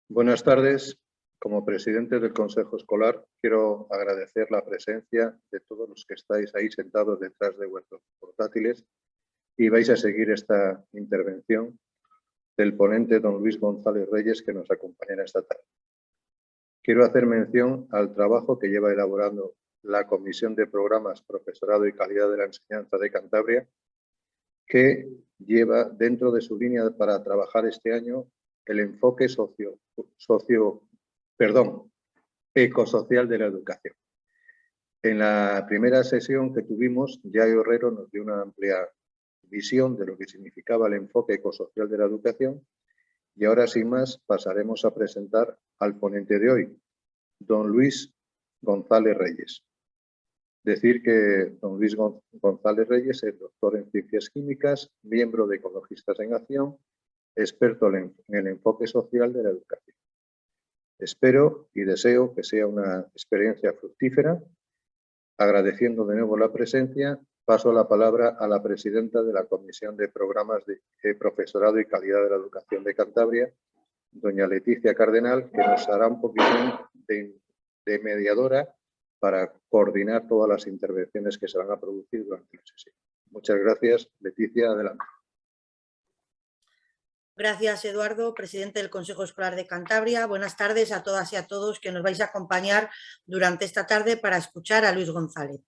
Buenas tardes. Como presidente del Consejo Escolar, quiero agradecer la presencia de todos los que estáis ahí sentados detrás de vuestros portátiles y vais a seguir esta intervención del ponente don Luis González Reyes, que nos acompañará esta tarde. Quiero hacer mención al trabajo que lleva elaborando la Comisión de Programas, Profesorado y Calidad de la Enseñanza de Cantabria, que lleva dentro de su línea para trabajar este año el enfoque ecosocial de la educación. En la primera sesión que tuvimos, Yayo Herrero nos dio una amplia visión de lo que significaba el enfoque ecosocial de la educación y ahora, sin más, pasaremos a presentar al ponente de hoy, don Luis González Reyes. Decir que don Luis González Reyes es doctor en Ciencias Químicas, miembro de Ecologistas en Acción, experto en el enfoque social de la educación. Espero y deseo que sea una experiencia fructífera. Agradeciendo de nuevo la presencia, paso la palabra a la presidenta de la Comisión de Programas de Profesorado y Calidad de la Educación de Cantabria, doña Leticia Cardenal, que nos hará un poquitín de mediadora para coordinar todas las intervenciones que se van a producir durante la sesión. Muchas gracias. Leticia, adelante. Gracias, Eduardo, presidente del Consejo Escolar de Cantabria. Buenas tardes a todas y a todos que nos vais a acompañar durante esta tarde para escuchar a Luis González.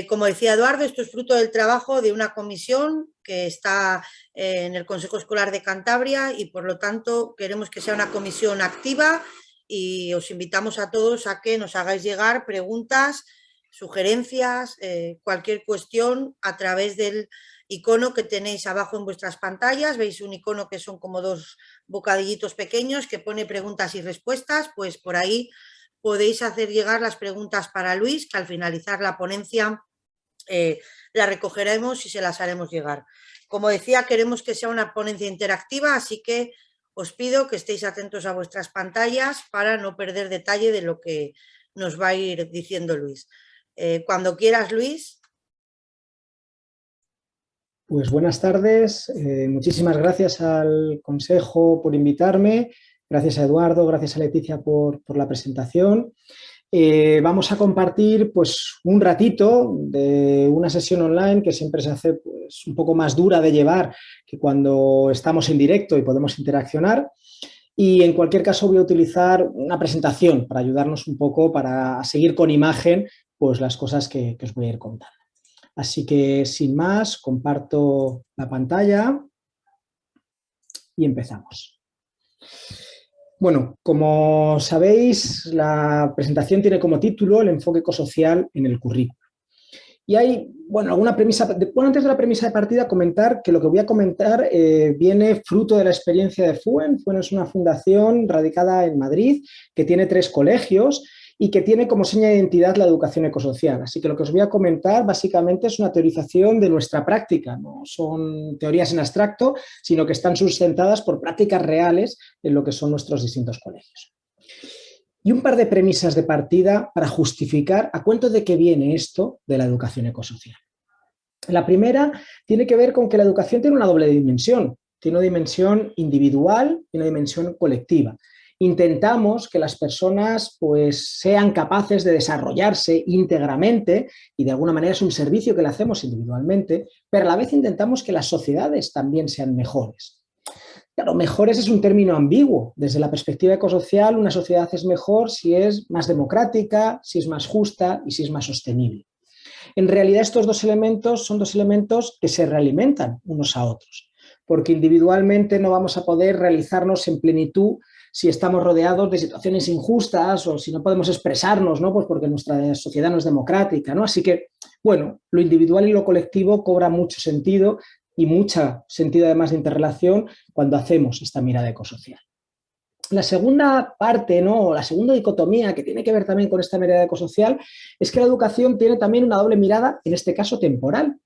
Como decía Eduardo, esto es fruto del trabajo de una comisión que está en el Consejo Escolar de Cantabria y, por lo tanto, queremos que sea una comisión activa y os invitamos a todos a que nos hagáis llegar preguntas, sugerencias, cualquier cuestión a través del icono que tenéis abajo en vuestras pantallas. Veis un icono que son como dos bocadillitos pequeños que pone preguntas y respuestas. Pues por ahí podéis hacer llegar las preguntas para Luis, que al finalizar la ponencia la recogeremos y se las haremos llegar. Como decía, queremos que sea una ponencia interactiva, así que os pido que estéis atentos a vuestras pantallas para no perder detalle de lo que nos va a ir diciendo Luis. Cuando quieras, Luis. Pues buenas tardes, muchísimas gracias al Consejo por invitarme, gracias a Eduardo, gracias a Leticia por la presentación. Vamos a compartir pues, un ratito de una sesión online que siempre se hace pues, un poco más dura de llevar que cuando estamos en directo y podemos interaccionar. Y en cualquier caso voy a utilizar una presentación para ayudarnos un poco para seguir con imagen pues, las cosas que os voy a ir contando. Así que, sin más, comparto la pantalla y empezamos. Bueno, como sabéis, la presentación tiene como título el enfoque ecosocial en el currículo. Y hay, bueno, alguna premisa, antes de la premisa de partida, comentar que lo que voy a comentar viene fruto de la experiencia de FUEN. FUEN es una fundación radicada en Madrid que tiene 3 colegios y que tiene como seña de identidad la educación ecosocial. Así que lo que os voy a comentar básicamente es una teorización de nuestra práctica. No son teorías en abstracto, sino que están sustentadas por prácticas reales en lo que son nuestros distintos colegios. Y un par de premisas de partida para justificar a cuento de qué viene esto de la educación ecosocial. La primera tiene que ver con que la educación tiene una doble dimensión. Tiene una dimensión individual y una dimensión colectiva. Intentamos que las personas pues, sean capaces de desarrollarse íntegramente y de alguna manera es un servicio que le hacemos individualmente, pero a la vez intentamos que las sociedades también sean mejores. Claro, mejores es un término ambiguo. Desde la perspectiva ecosocial, una sociedad es mejor si es más democrática, si es más justa y si es más sostenible. En realidad estos 2 elementos son 2 elementos que se realimentan unos a otros, porque individualmente no vamos a poder realizarnos en plenitud si estamos rodeados de situaciones injustas o si no podemos expresarnos, ¿no? Pues porque nuestra sociedad no es democrática, ¿no? Así que, bueno, lo individual y lo colectivo cobra mucho sentido y mucho sentido además de interrelación cuando hacemos esta mirada ecosocial. La segunda parte, ¿no? La segunda dicotomía que tiene que ver también con esta mirada ecosocial es que la educación tiene también una doble mirada, en este caso temporal.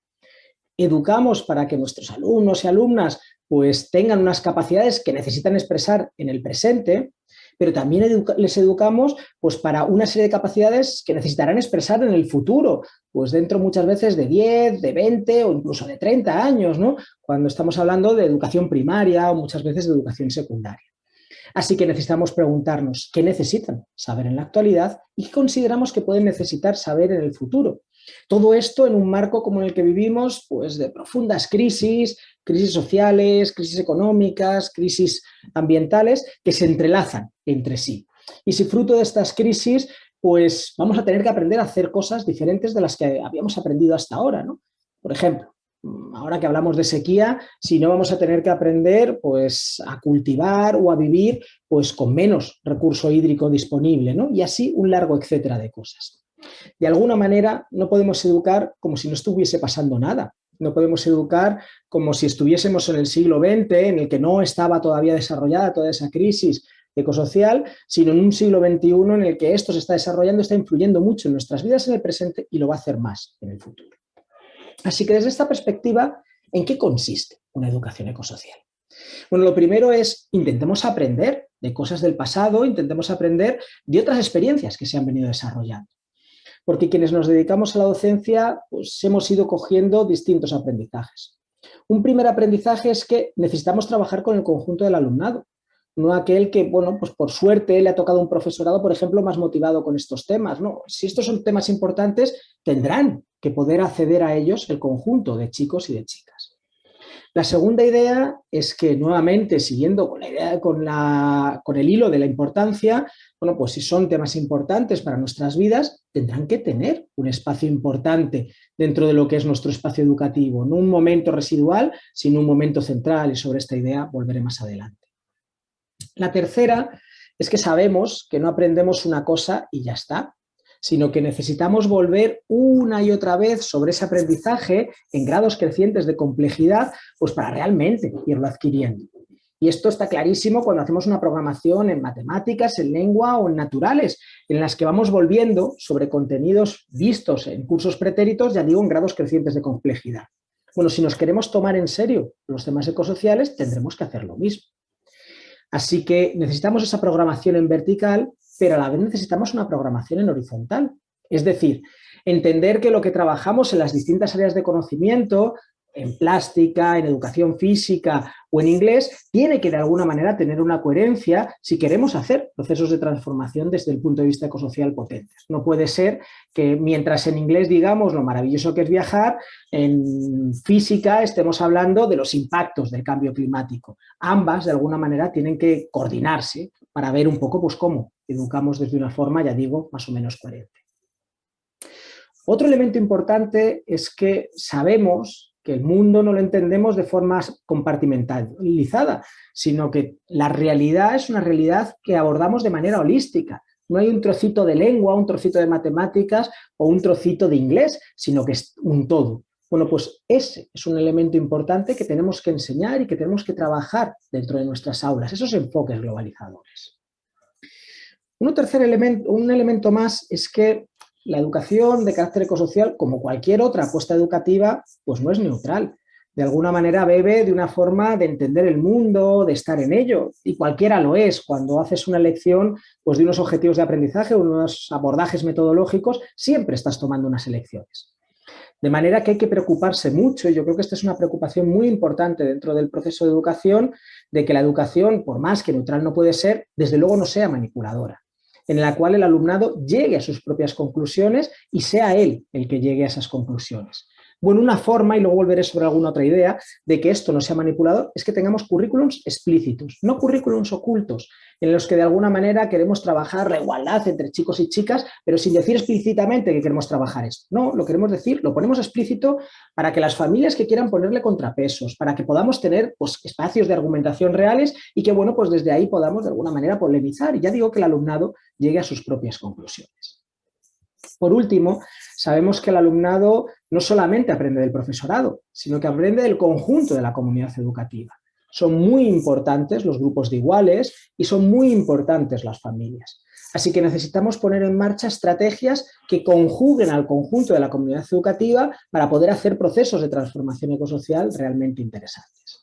Educamos para que nuestros alumnos y alumnas pues tengan unas capacidades que necesitan expresar en el presente, pero también les educamos pues, para una serie de capacidades que necesitarán expresar en el futuro, pues dentro muchas veces de 10, de 20 o incluso de 30 años, ¿no? Cuando estamos hablando de educación primaria o muchas veces de educación secundaria. Así que necesitamos preguntarnos qué necesitan saber en la actualidad y qué consideramos que pueden necesitar saber en el futuro. Todo esto en un marco como en el que vivimos, pues de profundas crisis sociales, crisis económicas, crisis ambientales, que se entrelazan entre sí. Y si fruto de estas crisis, pues vamos a tener que aprender a hacer cosas diferentes de las que habíamos aprendido hasta ahora, ¿no? Por ejemplo, ahora que hablamos de sequía, si no vamos a tener que aprender pues, a cultivar o a vivir pues, con menos recurso hídrico disponible, ¿no? Y así un largo etcétera de cosas. De alguna manera no podemos educar como si no estuviese pasando nada. No podemos educar como si estuviésemos en el siglo XX, en el que no estaba todavía desarrollada toda esa crisis ecosocial, sino en un siglo XXI en el que esto se está desarrollando, está influyendo mucho en nuestras vidas en el presente y lo va a hacer más en el futuro. Así que desde esta perspectiva, ¿en qué consiste una educación ecosocial? Bueno, lo primero es intentemos aprender de cosas del pasado, intentemos aprender de otras experiencias que se han venido desarrollando. Porque quienes nos dedicamos a la docencia, pues hemos ido cogiendo distintos aprendizajes. Un primer aprendizaje es que necesitamos trabajar con el conjunto del alumnado, no aquel que, bueno, pues por suerte le ha tocado un profesorado, por ejemplo, más motivado con estos temas, ¿no? Si estos son temas importantes, tendrán que poder acceder a ellos el conjunto de chicos y de chicas. La segunda idea es que, nuevamente, siguiendo con la idea, con el hilo de la importancia, bueno, pues si son temas importantes para nuestras vidas, tendrán que tener un espacio importante dentro de lo que es nuestro espacio educativo, no un momento residual, sino un momento central, y sobre esta idea volveré más adelante. La tercera es que sabemos que no aprendemos una cosa y ya está, sino que necesitamos volver una y otra vez sobre ese aprendizaje en grados crecientes de complejidad, pues para realmente irlo adquiriendo. Y esto está clarísimo cuando hacemos una programación en matemáticas, en lengua o en naturales, en las que vamos volviendo sobre contenidos vistos en cursos pretéritos, ya digo, en grados crecientes de complejidad. Bueno, si nos queremos tomar en serio los temas ecosociales, tendremos que hacer lo mismo. Así que necesitamos esa programación en vertical, pero a la vez necesitamos una programación en horizontal. Es decir, entender que lo que trabajamos en las distintas áreas de conocimiento, en plástica, en educación física o en inglés, tiene que de alguna manera tener una coherencia si queremos hacer procesos de transformación desde el punto de vista ecosocial potentes. No puede ser que mientras en inglés digamos lo maravilloso que es viajar, en física estemos hablando de los impactos del cambio climático. Ambas, de alguna manera, tienen que coordinarse para ver un poco pues, cómo educamos desde una forma, ya digo, más o menos coherente. Otro elemento importante es que sabemos que el mundo no lo entendemos de forma compartimentalizada, sino que la realidad es una realidad que abordamos de manera holística. No hay un trocito de lengua, un trocito de matemáticas o un trocito de inglés, sino que es un todo. Bueno, pues ese es un elemento importante que tenemos que enseñar y que tenemos que trabajar dentro de nuestras aulas, esos enfoques globalizadores. Un elemento más es que la educación de carácter ecosocial, como cualquier otra apuesta educativa, pues no es neutral. De alguna manera bebe de una forma de entender el mundo, de estar en ello, y cualquiera lo es. Cuando haces una elección pues, de unos objetivos de aprendizaje, unos abordajes metodológicos, siempre estás tomando unas elecciones. De manera que hay que preocuparse mucho, y yo creo que esta es una preocupación muy importante dentro del proceso de educación, de que la educación, por más que neutral no puede ser, desde luego no sea manipuladora, en la cual el alumnado llegue a sus propias conclusiones y sea él el que llegue a esas conclusiones. Bueno, una forma, y luego volveré sobre alguna otra idea, de que esto no sea manipulador, es que tengamos currículums explícitos, no currículums ocultos, en los que de alguna manera queremos trabajar la igualdad entre chicos y chicas, pero sin decir explícitamente que queremos trabajar esto. No, lo queremos decir, lo ponemos explícito para que las familias que quieran ponerle contrapesos, para que podamos tener pues, espacios de argumentación reales y que, bueno, pues desde ahí podamos de alguna manera polemizar. Y ya digo que el alumnado llegue a sus propias conclusiones. Por último, sabemos que el alumnado no solamente aprende del profesorado, sino que aprende del conjunto de la comunidad educativa. Son muy importantes los grupos de iguales y son muy importantes las familias. Así que necesitamos poner en marcha estrategias que conjuguen al conjunto de la comunidad educativa para poder hacer procesos de transformación ecosocial realmente interesantes.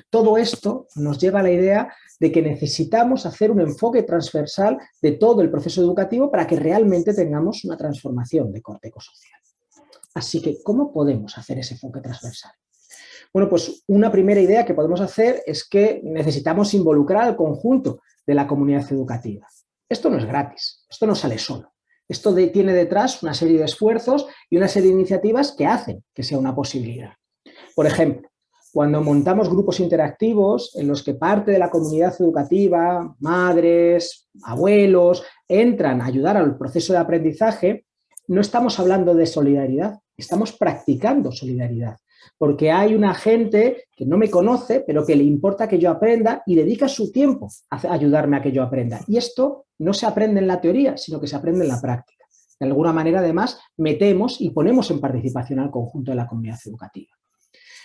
Todo esto nos lleva a la idea de que necesitamos hacer un enfoque transversal de todo el proceso educativo para que realmente tengamos una transformación de corte ecosocial. Así que, ¿cómo podemos hacer ese enfoque transversal? Bueno, pues una primera idea que podemos hacer es que necesitamos involucrar al conjunto de la comunidad educativa. Esto no es gratis, esto no sale solo. Esto tiene detrás una serie de esfuerzos y una serie de iniciativas que hacen que sea una posibilidad. Por ejemplo, cuando montamos grupos interactivos en los que parte de la comunidad educativa, madres, abuelos, entran a ayudar al proceso de aprendizaje, no estamos hablando de solidaridad, estamos practicando solidaridad. Porque hay una gente que no me conoce, pero que le importa que yo aprenda y dedica su tiempo a ayudarme a que yo aprenda. Y esto no se aprende en la teoría, sino que se aprende en la práctica. De alguna manera, además, metemos y ponemos en participación al conjunto de la comunidad educativa.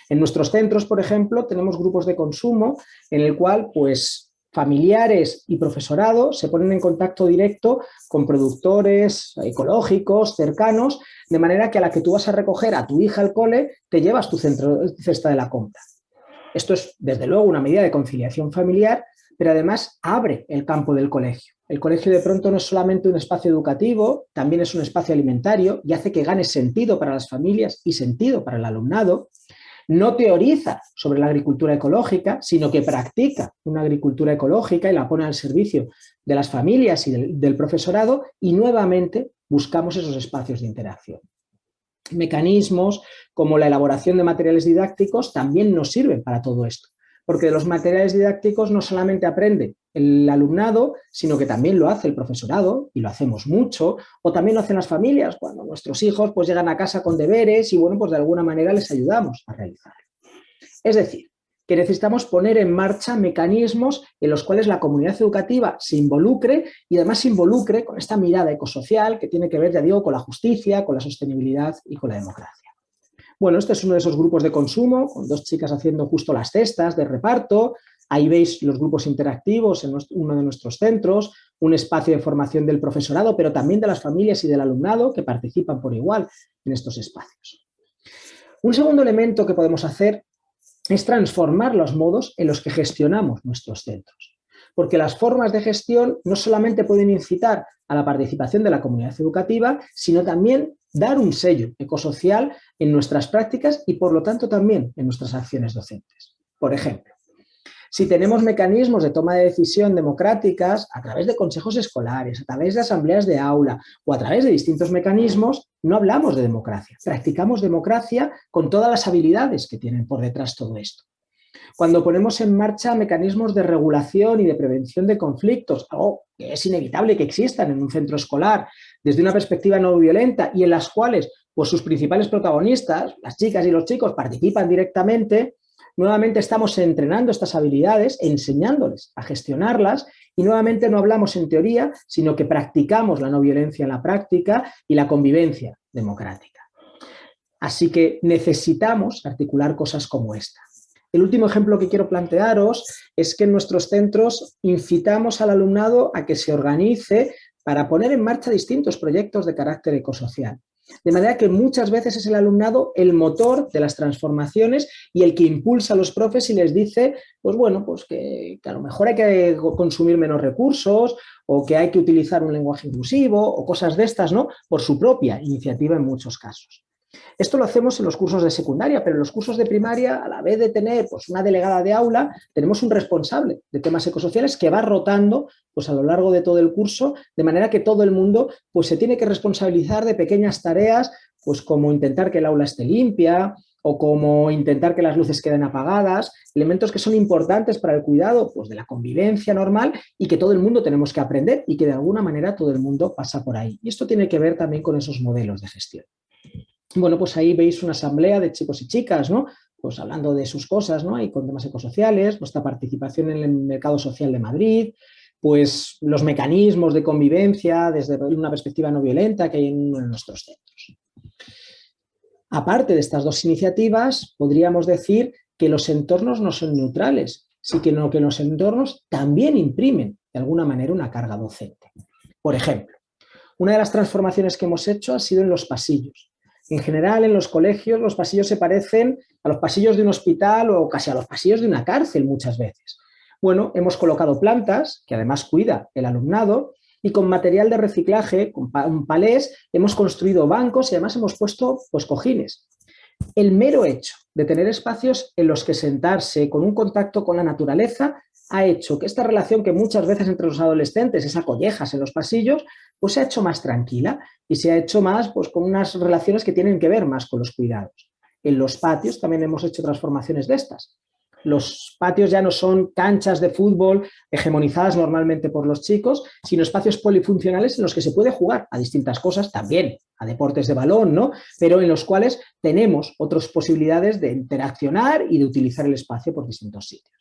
En nuestros centros, por ejemplo, tenemos grupos de consumo en el cual, pues, familiares y profesorado se ponen en contacto directo con productores ecológicos, cercanos, de manera que a la que tú vas a recoger a tu hija al cole, te llevas tu cesta de la compra. Esto es, desde luego, una medida de conciliación familiar, pero además abre el campo del colegio. El colegio de pronto no es solamente un espacio educativo, también es un espacio alimentario y hace que gane sentido para las familias y sentido para el alumnado. No teoriza sobre la agricultura ecológica, sino que practica una agricultura ecológica y la pone al servicio de las familias y del profesorado, y nuevamente buscamos esos espacios de interacción. Mecanismos como la elaboración de materiales didácticos también nos sirven para todo esto, porque de los materiales didácticos no solamente aprende el alumnado, sino que también lo hace el profesorado, y lo hacemos mucho, o también lo hacen las familias, cuando nuestros hijos pues llegan a casa con deberes y bueno, pues de alguna manera les ayudamos a realizarlo. Es decir, que necesitamos poner en marcha mecanismos en los cuales la comunidad educativa se involucre y además se involucre con esta mirada ecosocial que tiene que ver, ya digo, con la justicia, con la sostenibilidad y con la democracia. Bueno, este es uno de esos grupos de consumo, con dos chicas haciendo justo las cestas de reparto. Ahí veis los grupos interactivos en uno de nuestros centros, un espacio de formación del profesorado, pero también de las familias y del alumnado que participan por igual en estos espacios. Un segundo elemento que podemos hacer es transformar los modos en los que gestionamos nuestros centros. Porque las formas de gestión no solamente pueden incitar a la participación de la comunidad educativa, sino también dar un sello ecosocial en nuestras prácticas y, por lo tanto, también en nuestras acciones docentes. Por ejemplo, si tenemos mecanismos de toma de decisión democráticas a través de consejos escolares, a través de asambleas de aula o a través de distintos mecanismos, no hablamos de democracia, practicamos democracia con todas las habilidades que tienen por detrás todo esto. Cuando ponemos en marcha mecanismos de regulación y de prevención de conflictos, algo que es inevitable que existan en un centro escolar desde una perspectiva no violenta y en las cuales pues, sus principales protagonistas, las chicas y los chicos, participan directamente, nuevamente estamos entrenando estas habilidades, enseñándoles a gestionarlas y nuevamente no hablamos en teoría, sino que practicamos la no violencia en la práctica y la convivencia democrática. Así que necesitamos articular cosas como esta. El último ejemplo que quiero plantearos es que en nuestros centros incitamos al alumnado a que se organice para poner en marcha distintos proyectos de carácter ecosocial. De manera que muchas veces es el alumnado el motor de las transformaciones y el que impulsa a los profes y les dice, pues bueno, pues que a lo mejor hay que consumir menos recursos o que hay que utilizar un lenguaje inclusivo o cosas de estas, ¿no? Por su propia iniciativa en muchos casos. Esto lo hacemos en los cursos de secundaria, pero en los cursos de primaria, a la vez de tener pues, una delegada de aula, tenemos un responsable de temas ecosociales que va rotando pues, a lo largo de todo el curso, de manera que todo el mundo pues, se tiene que responsabilizar de pequeñas tareas, pues como intentar que el aula esté limpia o como intentar que las luces queden apagadas, elementos que son importantes para el cuidado pues, de la convivencia normal y que todo el mundo tenemos que aprender y que de alguna manera todo el mundo pasa por ahí. Y esto tiene que ver también con esos modelos de gestión. Bueno, pues ahí veis una asamblea de chicos y chicas, ¿no? Pues hablando de sus cosas, ¿no? Y con temas ecosociales, nuestra participación en el mercado social de Madrid, pues los mecanismos de convivencia desde una perspectiva no violenta que hay en nuestros centros. Aparte de estas dos iniciativas, podríamos decir que los entornos no son neutrales, sino que los entornos también imprimen de alguna manera una carga docente. Por ejemplo, una de las transformaciones que hemos hecho ha sido en los pasillos. En general, en los colegios, los pasillos se parecen a los pasillos de un hospital o casi a los pasillos de una cárcel muchas veces. Bueno, hemos colocado plantas, que además cuida el alumnado, y con material de reciclaje, con palés, hemos construido bancos y además hemos puesto pues, cojines. El mero hecho de tener espacios en los que sentarse con un contacto con la naturaleza ha hecho que esta relación que muchas veces entre los adolescentes es a collejas en los pasillos, pues se ha hecho más tranquila y se ha hecho más pues, con unas relaciones que tienen que ver más con los cuidados. En los patios también hemos hecho transformaciones de estas. Los patios ya no son canchas de fútbol hegemonizadas normalmente por los chicos, sino espacios polifuncionales en los que se puede jugar a distintas cosas, también a deportes de balón, ¿no? Pero en los cuales tenemos otras posibilidades de interaccionar y de utilizar el espacio por distintos sitios.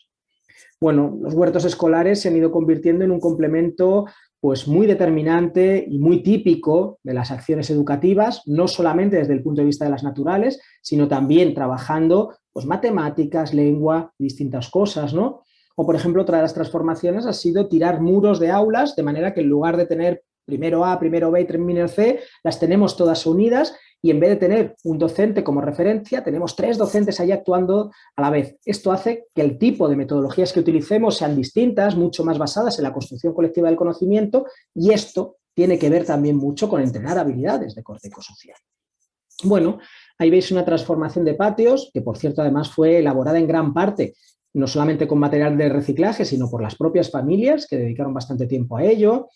Bueno, los huertos escolares se han ido convirtiendo en un complemento pues muy determinante y muy típico de las acciones educativas, no solamente desde el punto de vista de las naturales, sino también trabajando pues, matemáticas, lengua, distintas cosas, ¿no? O, por ejemplo, otra de las transformaciones ha sido tirar muros de aulas, de manera que en lugar de tener primero A, primero B y termino C, las tenemos todas unidas y en vez de tener un docente como referencia, tenemos 3 docentes ahí actuando a la vez. Esto hace que el tipo de metodologías que utilicemos sean distintas, mucho más basadas en la construcción colectiva del conocimiento, y esto tiene que ver también mucho con entrenar habilidades de corte ecosocial. Bueno, ahí veis una transformación de patios, que por cierto además fue elaborada en gran parte, no solamente con material de reciclaje, sino por las propias familias que dedicaron bastante tiempo a ello.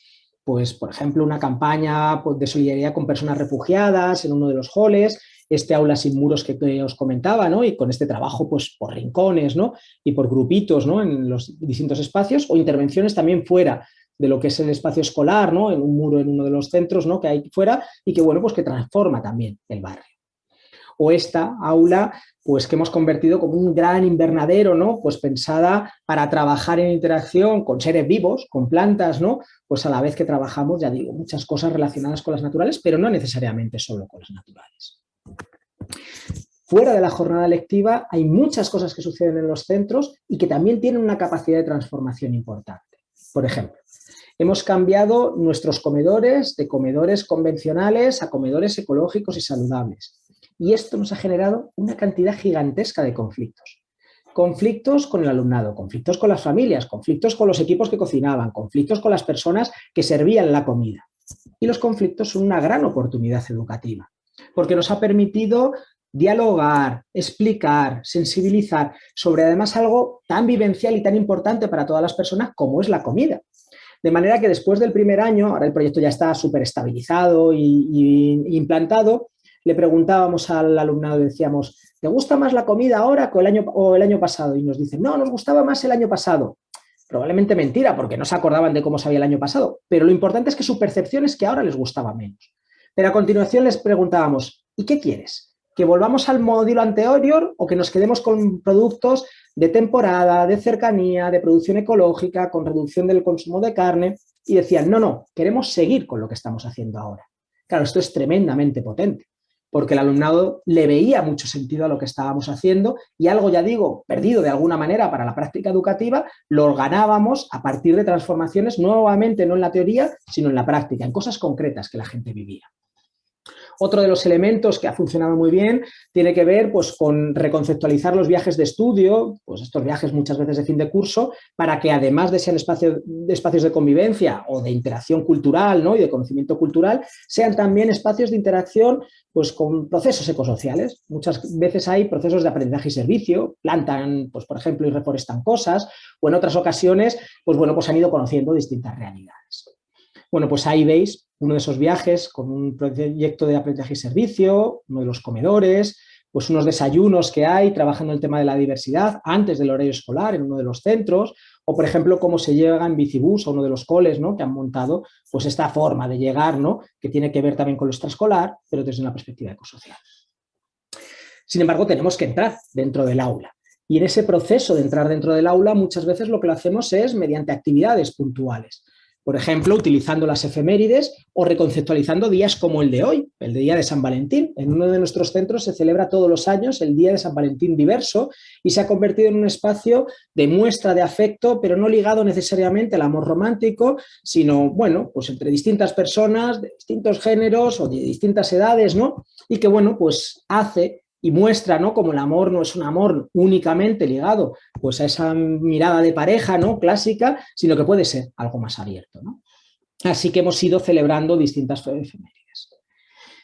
Pues, por ejemplo, una campaña de solidaridad con personas refugiadas en uno de los halls, este aula sin muros que os comentaba, ¿no? Y con este trabajo pues, por rincones, ¿no? Y por grupitos, ¿no? En los distintos espacios, o intervenciones también fuera de lo que es el espacio escolar, ¿no? En un muro en uno de los centros, ¿no? Que hay fuera y que, bueno, pues que transforma también el barrio. O esta aula pues que hemos convertido como un gran invernadero, ¿no? Pues pensada para trabajar en interacción con seres vivos, con plantas, ¿no? Pues a la vez que trabajamos, ya digo, muchas cosas relacionadas con las naturales, pero no necesariamente solo con las naturales. Fuera de la jornada lectiva hay muchas cosas que suceden en los centros y que también tienen una capacidad de transformación importante. Por ejemplo, hemos cambiado nuestros comedores de comedores convencionales a comedores ecológicos y saludables. Y esto nos ha generado una cantidad gigantesca de conflictos. Conflictos con el alumnado, conflictos con las familias, conflictos con los equipos que cocinaban, conflictos con las personas que servían la comida. Y los conflictos son una gran oportunidad educativa, porque nos ha permitido dialogar, explicar, sensibilizar sobre además algo tan vivencial y tan importante para todas las personas como es la comida. De manera que después del primer año, ahora el proyecto ya está súper estabilizado y implantado, le preguntábamos al alumnado y decíamos, ¿te gusta más la comida ahora o el año pasado? Y nos dicen, no, nos gustaba más el año pasado. Probablemente mentira, porque no se acordaban de cómo sabía el año pasado, pero lo importante es que su percepción es que ahora les gustaba menos. Pero a continuación les preguntábamos, ¿y qué quieres? ¿Que volvamos al modelo anterior o que nos quedemos con productos de temporada, de cercanía, de producción ecológica, con reducción del consumo de carne? Y decían, no, queremos seguir con lo que estamos haciendo ahora. Claro, esto es tremendamente potente, porque el alumnado le veía mucho sentido a lo que estábamos haciendo y algo, ya digo, perdido de alguna manera para la práctica educativa, lo ganábamos a partir de transformaciones, nuevamente no en la teoría, sino en la práctica, en cosas concretas que la gente vivía. Otro de los elementos que ha funcionado muy bien tiene que ver pues, con reconceptualizar los viajes de estudio, pues estos viajes muchas veces de fin de curso, para que además de ser espacios de convivencia o de interacción cultural, ¿no? Y de conocimiento cultural, sean también espacios de interacción pues, con procesos ecosociales. Muchas veces hay procesos de aprendizaje y servicio, plantan, pues, por ejemplo, y reforestan cosas, o en otras ocasiones pues, bueno, pues han ido conociendo distintas realidades. Bueno, pues ahí veis uno de esos viajes con un proyecto de aprendizaje y servicio, uno de los comedores, pues unos desayunos que hay trabajando el tema de la diversidad antes del horario escolar en uno de los centros, o por ejemplo cómo se llega en bicibús a uno de los coles, ¿no? Que han montado pues esta forma de llegar, ¿no? Que tiene que ver también con lo extraescolar, pero desde una perspectiva ecosocial. Sin embargo, tenemos que entrar dentro del aula. Y en ese proceso de entrar dentro del aula muchas veces lo que lo hacemos es mediante actividades puntuales. Por ejemplo, utilizando las efemérides o reconceptualizando días como el de hoy, el Día de San Valentín. En uno de nuestros centros se celebra todos los años el Día de San Valentín diverso y se ha convertido en un espacio de muestra de afecto, pero no ligado necesariamente al amor romántico, sino, bueno, pues entre distintas personas, de distintos géneros o de distintas edades, ¿no? Y que, bueno, pues hace y muestra, ¿no? Como el amor no es un amor únicamente ligado pues a esa mirada de pareja, ¿no? Clásica, sino que puede ser algo más abierto, ¿no? Así que hemos ido celebrando distintas efemérides.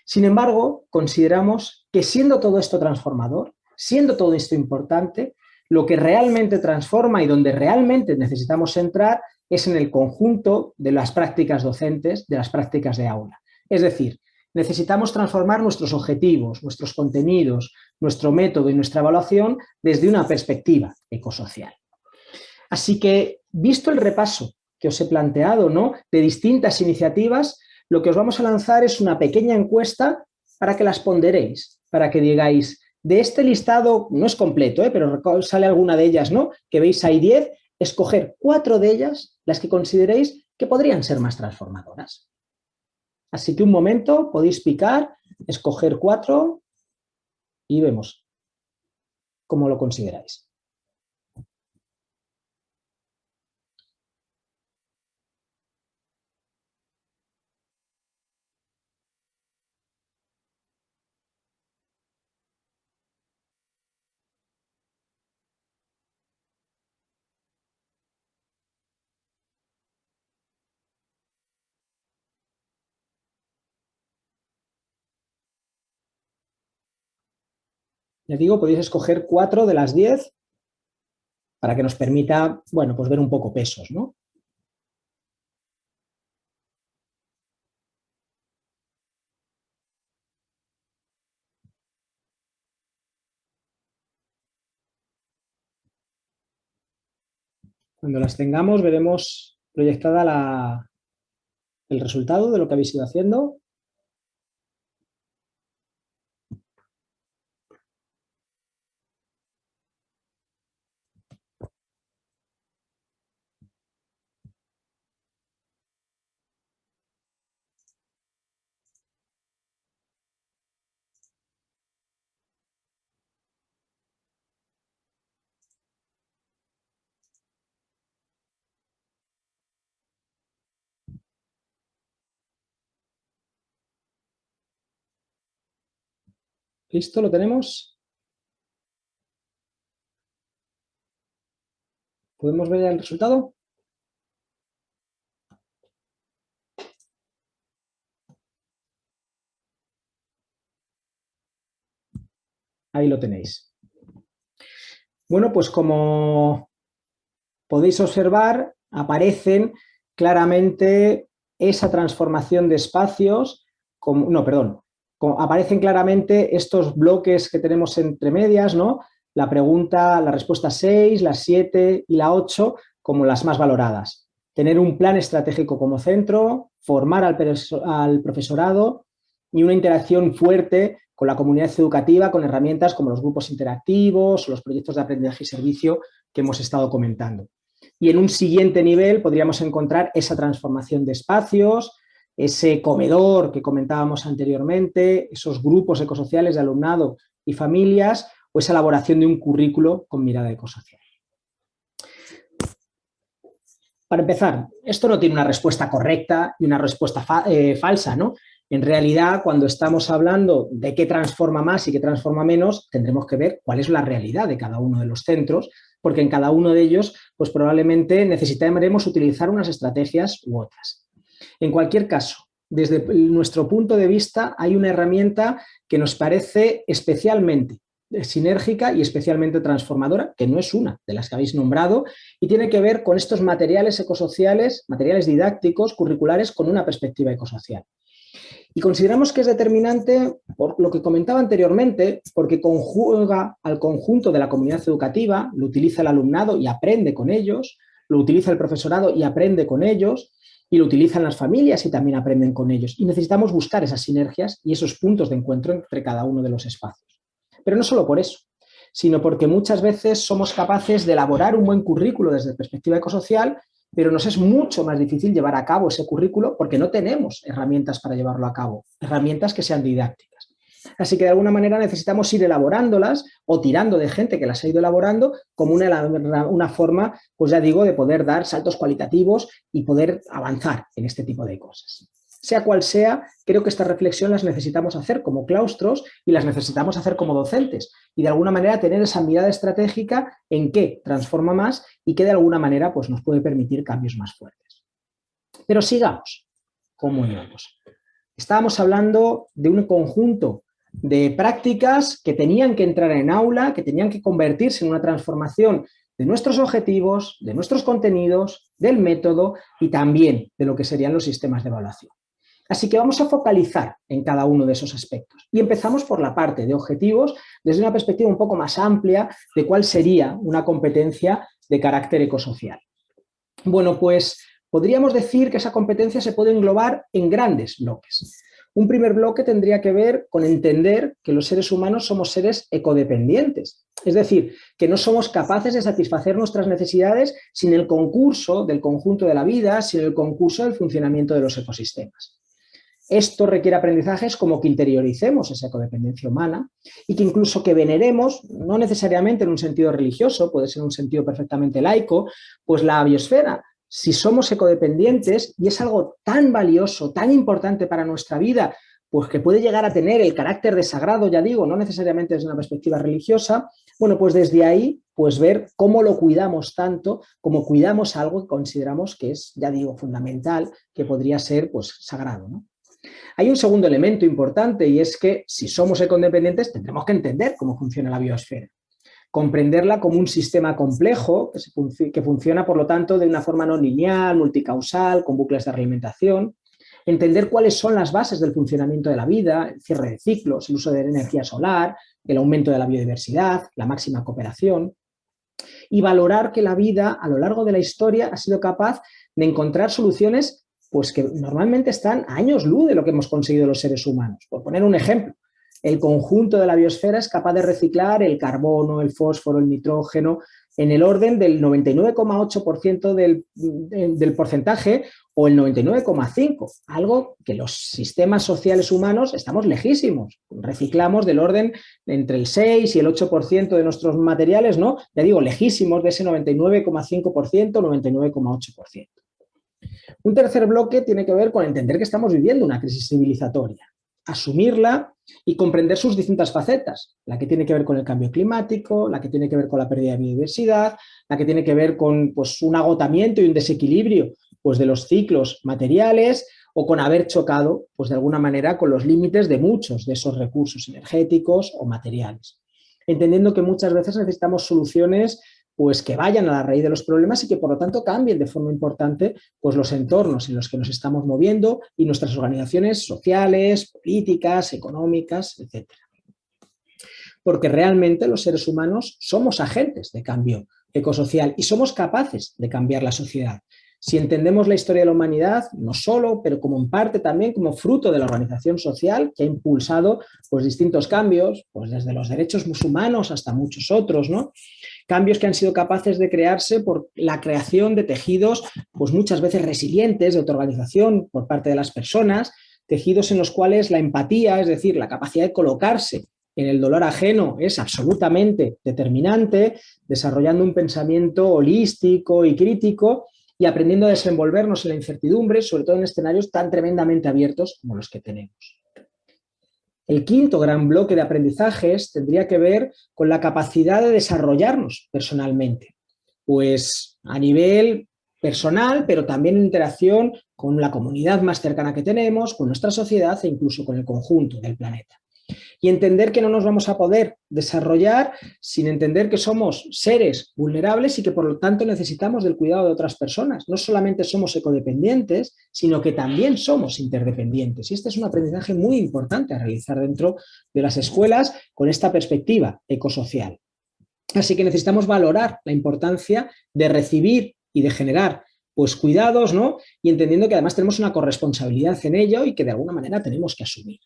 Sin embargo, consideramos que siendo todo esto transformador, siendo todo esto importante, lo que realmente transforma y donde realmente necesitamos entrar es en el conjunto de las prácticas docentes, de las prácticas de aula. Es decir, necesitamos transformar nuestros objetivos, nuestros contenidos, nuestro método y nuestra evaluación desde una perspectiva ecosocial. Así que, visto el repaso que os he planteado, ¿no?, de distintas iniciativas, lo que os vamos a lanzar es una pequeña encuesta para que las ponderéis, para que digáis, de este listado, no es completo, pero sale alguna de ellas, ¿no?, que veis hay 10, escoger 4 de ellas, las que consideréis que podrían ser más transformadoras. Así que un momento, podéis picar, escoger 4 y vemos cómo lo consideráis. Les digo, podéis escoger 4 de las 10 para que nos permita, bueno, pues ver un poco pesos, ¿no? Cuando las tengamos, veremos proyectada el resultado de lo que habéis ido haciendo. ¿Listo? ¿Lo tenemos? ¿Podemos ver el resultado? Ahí lo tenéis. Bueno, pues como podéis observar, aparecen claramente esa transformación de espacios, aparecen claramente estos bloques que tenemos entre medias, ¿no? La respuesta 6, la 7 y la 8 como las más valoradas. Tener un plan estratégico como centro, formar al profesorado y una interacción fuerte con la comunidad educativa con herramientas como los grupos interactivos o los proyectos de aprendizaje y servicio que hemos estado comentando. Y en un siguiente nivel podríamos encontrar esa transformación de espacios, ese comedor que comentábamos anteriormente, esos grupos ecosociales de alumnado y familias o esa elaboración de un currículo con mirada ecosocial. Para empezar, esto no tiene una respuesta correcta y una respuesta falsa, ¿no? En realidad, cuando estamos hablando de qué transforma más y qué transforma menos, tendremos que ver cuál es la realidad de cada uno de los centros, porque en cada uno de ellos, pues probablemente necesitaremos utilizar unas estrategias u otras. En cualquier caso, desde nuestro punto de vista, hay una herramienta que nos parece especialmente sinérgica y especialmente transformadora, que no es una de las que habéis nombrado, y tiene que ver con estos materiales ecosociales, materiales didácticos, curriculares, con una perspectiva ecosocial. Y consideramos que es determinante por lo que comentaba anteriormente, porque conjuga al conjunto de la comunidad educativa, lo utiliza el alumnado y aprende con ellos, lo utiliza el profesorado y aprende con ellos, y lo utilizan las familias y también aprenden con ellos. Y necesitamos buscar esas sinergias y esos puntos de encuentro entre cada uno de los espacios. Pero no solo por eso, sino porque muchas veces somos capaces de elaborar un buen currículo desde perspectiva ecosocial, pero nos es mucho más difícil llevar a cabo ese currículo porque no tenemos herramientas para llevarlo a cabo, herramientas que sean didácticas. Así que de alguna manera necesitamos ir elaborándolas o tirando de gente que las ha ido elaborando como una forma, pues ya digo, de poder dar saltos cualitativos y poder avanzar en este tipo de cosas. Sea cual sea, creo que esta reflexión las necesitamos hacer como claustros y las necesitamos hacer como docentes y de alguna manera tener esa mirada estratégica en qué transforma más y qué de alguna manera pues, nos puede permitir cambios más fuertes. Pero sigamos, ¿cómo íbamos? Estábamos hablando de un conjunto de prácticas que tenían que entrar en aula, que tenían que convertirse en una transformación de nuestros objetivos, de nuestros contenidos, del método y también de lo que serían los sistemas de evaluación. Así que vamos a focalizar en cada uno de esos aspectos. Y empezamos por la parte de objetivos desde una perspectiva un poco más amplia de cuál sería una competencia de carácter ecosocial. Bueno, pues podríamos decir que esa competencia se puede englobar en grandes bloques. Un primer bloque tendría que ver con entender que los seres humanos somos seres ecodependientes, es decir, que no somos capaces de satisfacer nuestras necesidades sin el concurso del conjunto de la vida, sin el concurso del funcionamiento de los ecosistemas. Esto requiere aprendizajes como que interioricemos esa ecodependencia humana y que incluso que veneremos, no necesariamente en un sentido religioso, puede ser en un sentido perfectamente laico, pues la biosfera. Si somos ecodependientes y es algo tan valioso, tan importante para nuestra vida, pues que puede llegar a tener el carácter de sagrado, ya digo, no necesariamente desde una perspectiva religiosa, bueno, pues desde ahí, pues ver cómo lo cuidamos tanto, como cuidamos algo que consideramos que es, ya digo, fundamental, que podría ser, pues, sagrado, ¿no? Hay un segundo elemento importante y es que si somos ecodependientes tendremos que entender cómo funciona la biosfera. Comprenderla como un sistema complejo que funciona, por lo tanto, de una forma no lineal, multicausal, con bucles de realimentación. Entender cuáles son las bases del funcionamiento de la vida, el cierre de ciclos, el uso de energía solar, el aumento de la biodiversidad, la máxima cooperación. Y valorar que la vida, a lo largo de la historia, ha sido capaz de encontrar soluciones pues que normalmente están a años luz de lo que hemos conseguido los seres humanos. Por poner un ejemplo, el conjunto de la biosfera es capaz de reciclar el carbono, el fósforo, el nitrógeno, en el orden del 99,8% del porcentaje o el 99,5%, algo que los sistemas sociales humanos estamos lejísimos. Reciclamos del orden entre el 6 y el 8% de nuestros materiales, ¿no? Ya digo, lejísimos de ese 99,5%, 99,8%. Un tercer bloque tiene que ver con entender que estamos viviendo una crisis civilizatoria, asumirla y comprender sus distintas facetas, la que tiene que ver con el cambio climático, la que tiene que ver con la pérdida de biodiversidad, la que tiene que ver con pues, un agotamiento y un desequilibrio pues, de los ciclos materiales o con haber chocado pues, de alguna manera con los límites de muchos de esos recursos energéticos o materiales. Entendiendo que muchas veces necesitamos soluciones pues que vayan a la raíz de los problemas y que por lo tanto cambien de forma importante pues los entornos en los que nos estamos moviendo y nuestras organizaciones sociales, políticas, económicas, etc. Porque realmente los seres humanos somos agentes de cambio ecosocial y somos capaces de cambiar la sociedad. Si entendemos la historia de la humanidad, no solo, pero como en parte también como fruto de la organización social que ha impulsado pues, distintos cambios, pues desde los derechos humanos hasta muchos otros, ¿no? Cambios que han sido capaces de crearse por la creación de tejidos pues muchas veces resilientes de autoorganización por parte de las personas, tejidos en los cuales la empatía, es decir, la capacidad de colocarse en el dolor ajeno es absolutamente determinante, desarrollando un pensamiento holístico y crítico y aprendiendo a desenvolvernos en la incertidumbre, sobre todo en escenarios tan tremendamente abiertos como los que tenemos. El quinto gran bloque de aprendizajes tendría que ver con la capacidad de desarrollarnos personalmente, pues a nivel personal, pero también en interacción con la comunidad más cercana que tenemos, con nuestra sociedad e incluso con el conjunto del planeta. Y entender que no nos vamos a poder desarrollar sin entender que somos seres vulnerables y que por lo tanto necesitamos del cuidado de otras personas. No solamente somos ecodependientes, sino que también somos interdependientes. Y este es un aprendizaje muy importante a realizar dentro de las escuelas con esta perspectiva ecosocial. Así que necesitamos valorar la importancia de recibir y de generar pues cuidados, ¿no? Y entendiendo que además tenemos una corresponsabilidad en ello y que de alguna manera tenemos que asumir.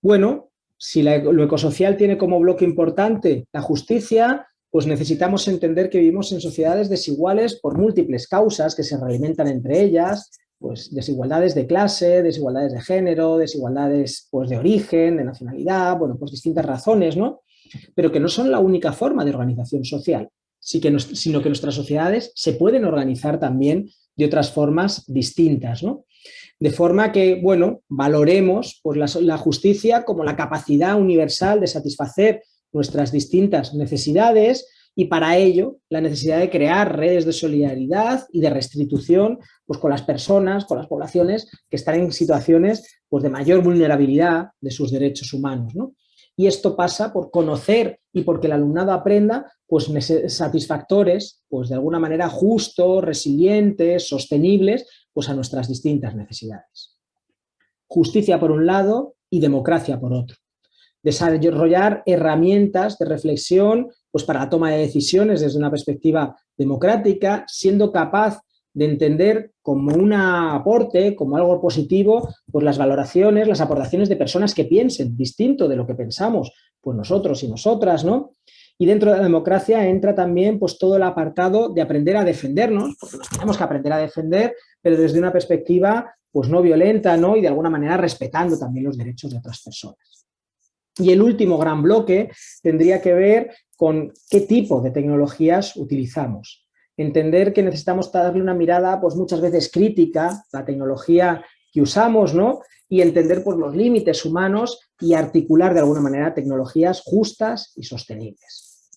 Bueno, si lo ecosocial tiene como bloque importante la justicia, pues necesitamos entender que vivimos en sociedades desiguales por múltiples causas que se realimentan entre ellas, pues desigualdades de clase, desigualdades de género, desigualdades pues, de origen, de nacionalidad, bueno, pues distintas razones, ¿no? Pero que no son la única forma de organización social, sino que nuestras sociedades se pueden organizar también de otras formas distintas, ¿no? De forma que, bueno, valoremos pues, la justicia como la capacidad universal de satisfacer nuestras distintas necesidades y para ello la necesidad de crear redes de solidaridad y de restitución pues, con las personas, con las poblaciones que están en situaciones pues, de mayor vulnerabilidad de sus derechos humanos, ¿no? Y esto pasa por conocer y porque el alumnado aprenda pues, satisfactores, pues de alguna manera justos, resilientes, sostenibles, pues a nuestras distintas necesidades. Justicia por un lado y democracia por otro. Desarrollar herramientas de reflexión pues, para la toma de decisiones desde una perspectiva democrática, siendo capaz de entender como un aporte, como algo positivo, pues las valoraciones, las aportaciones de personas que piensen distinto de lo que pensamos, pues nosotros y nosotras, ¿no? Y dentro de la democracia entra también pues todo el apartado de aprender a defendernos, porque nos tenemos que aprender a defender, pero desde una perspectiva pues no violenta, ¿no? Y de alguna manera respetando también los derechos de otras personas. Y el último gran bloque tendría que ver con qué tipo de tecnologías utilizamos. Entender que necesitamos darle una mirada pues muchas veces crítica a la tecnología que usamos, ¿no? Y entender pues, los límites humanos y articular de alguna manera tecnologías justas y sostenibles.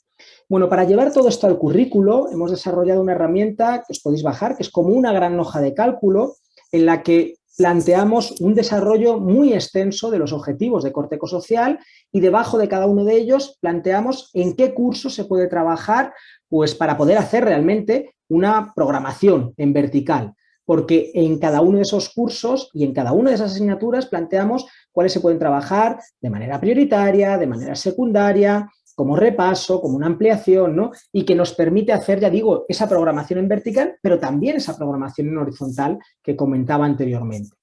Bueno, para llevar todo esto al currículo hemos desarrollado una herramienta que os podéis bajar, que es como una gran hoja de cálculo en la que planteamos un desarrollo muy extenso de los objetivos de corte ecosocial y debajo de cada uno de ellos planteamos en qué curso se puede trabajar pues para poder hacer realmente una programación en vertical, porque en cada uno de esos cursos y en cada una de esas asignaturas planteamos cuáles se pueden trabajar de manera prioritaria, de manera secundaria, como repaso, como una ampliación, ¿no? Y que nos permite hacer, ya digo, esa programación en vertical, pero también esa programación en horizontal que comentaba anteriormente.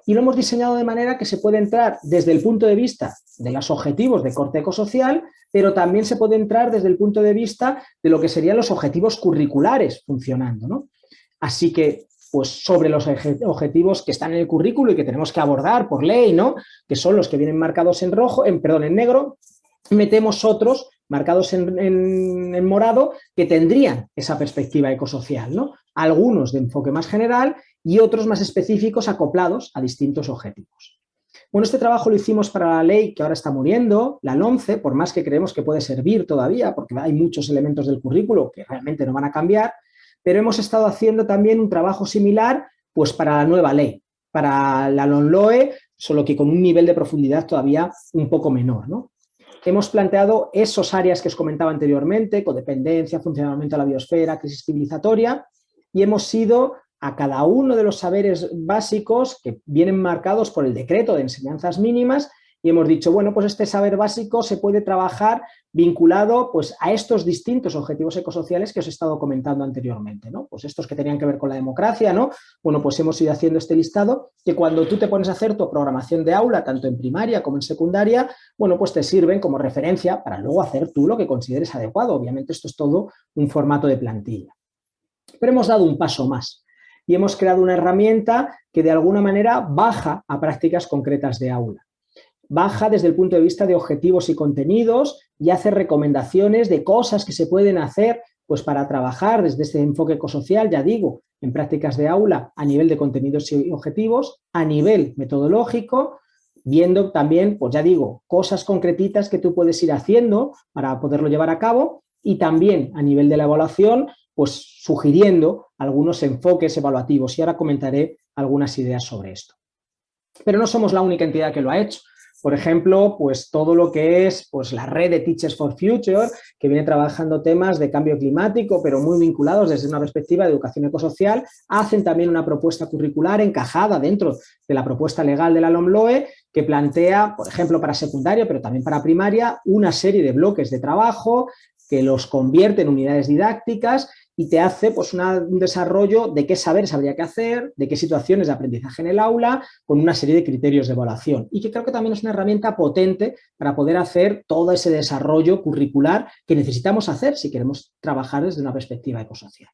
Y lo hemos diseñado de manera que se puede entrar desde el punto de vista de los objetivos de corte ecosocial, pero también se puede entrar desde el punto de vista de lo que serían los objetivos curriculares funcionando, ¿no? Así que, pues sobre los objetivos que están en el currículo y que tenemos que abordar por ley, ¿no? Que son los que vienen marcados en rojo, en negro, metemos otros marcados en morado que tendrían esa perspectiva ecosocial, ¿no? Algunos de enfoque más general y otros más específicos acoplados a distintos objetivos. Bueno, este trabajo lo hicimos para la ley que ahora está muriendo, la LOMCE, por más que creemos que puede servir todavía, porque hay muchos elementos del currículo que realmente no van a cambiar, pero hemos estado haciendo también un trabajo similar pues para la nueva ley, para la LOMLOE, solo que con un nivel de profundidad todavía un poco menor, ¿no? Hemos planteado esas áreas que os comentaba anteriormente, codependencia, funcionamiento de la biosfera, crisis civilizatoria, y hemos ido a cada uno de los saberes básicos que vienen marcados por el decreto de enseñanzas mínimas y hemos dicho, bueno, pues este saber básico se puede trabajar vinculado pues, a estos distintos objetivos ecosociales que os he estado comentando anteriormente, ¿no? Pues estos que tenían que ver con la democracia, ¿no? Bueno, pues hemos ido haciendo este listado que cuando tú te pones a hacer tu programación de aula, tanto en primaria como en secundaria, bueno, pues te sirven como referencia para luego hacer tú lo que consideres adecuado. Obviamente esto es todo un formato de plantilla. Pero hemos dado un paso más y hemos creado una herramienta que de alguna manera baja a prácticas concretas de aula. Baja desde el punto de vista de objetivos y contenidos y hace recomendaciones de cosas que se pueden hacer pues para trabajar desde este enfoque ecosocial, ya digo, en prácticas de aula a nivel de contenidos y objetivos, a nivel metodológico, viendo también, pues ya digo, cosas concretitas que tú puedes ir haciendo para poderlo llevar a cabo y también a nivel de la evaluación, pues sugiriendo algunos enfoques evaluativos y ahora comentaré algunas ideas sobre esto. Pero no somos la única entidad que lo ha hecho. Por ejemplo, pues todo lo que es pues, la red de Teachers for Future, que viene trabajando temas de cambio climático, pero muy vinculados desde una perspectiva de educación ecosocial, hacen también una propuesta curricular encajada dentro de la propuesta legal de la LOMLOE, que plantea, por ejemplo, para secundaria, pero también para primaria, una serie de bloques de trabajo que los convierte en unidades didácticas y te hace pues, un desarrollo de qué saberes habría que hacer, de qué situaciones de aprendizaje en el aula, con una serie de criterios de evaluación. Y que creo que también es una herramienta potente para poder hacer todo ese desarrollo curricular que necesitamos hacer si queremos trabajar desde una perspectiva ecosocial.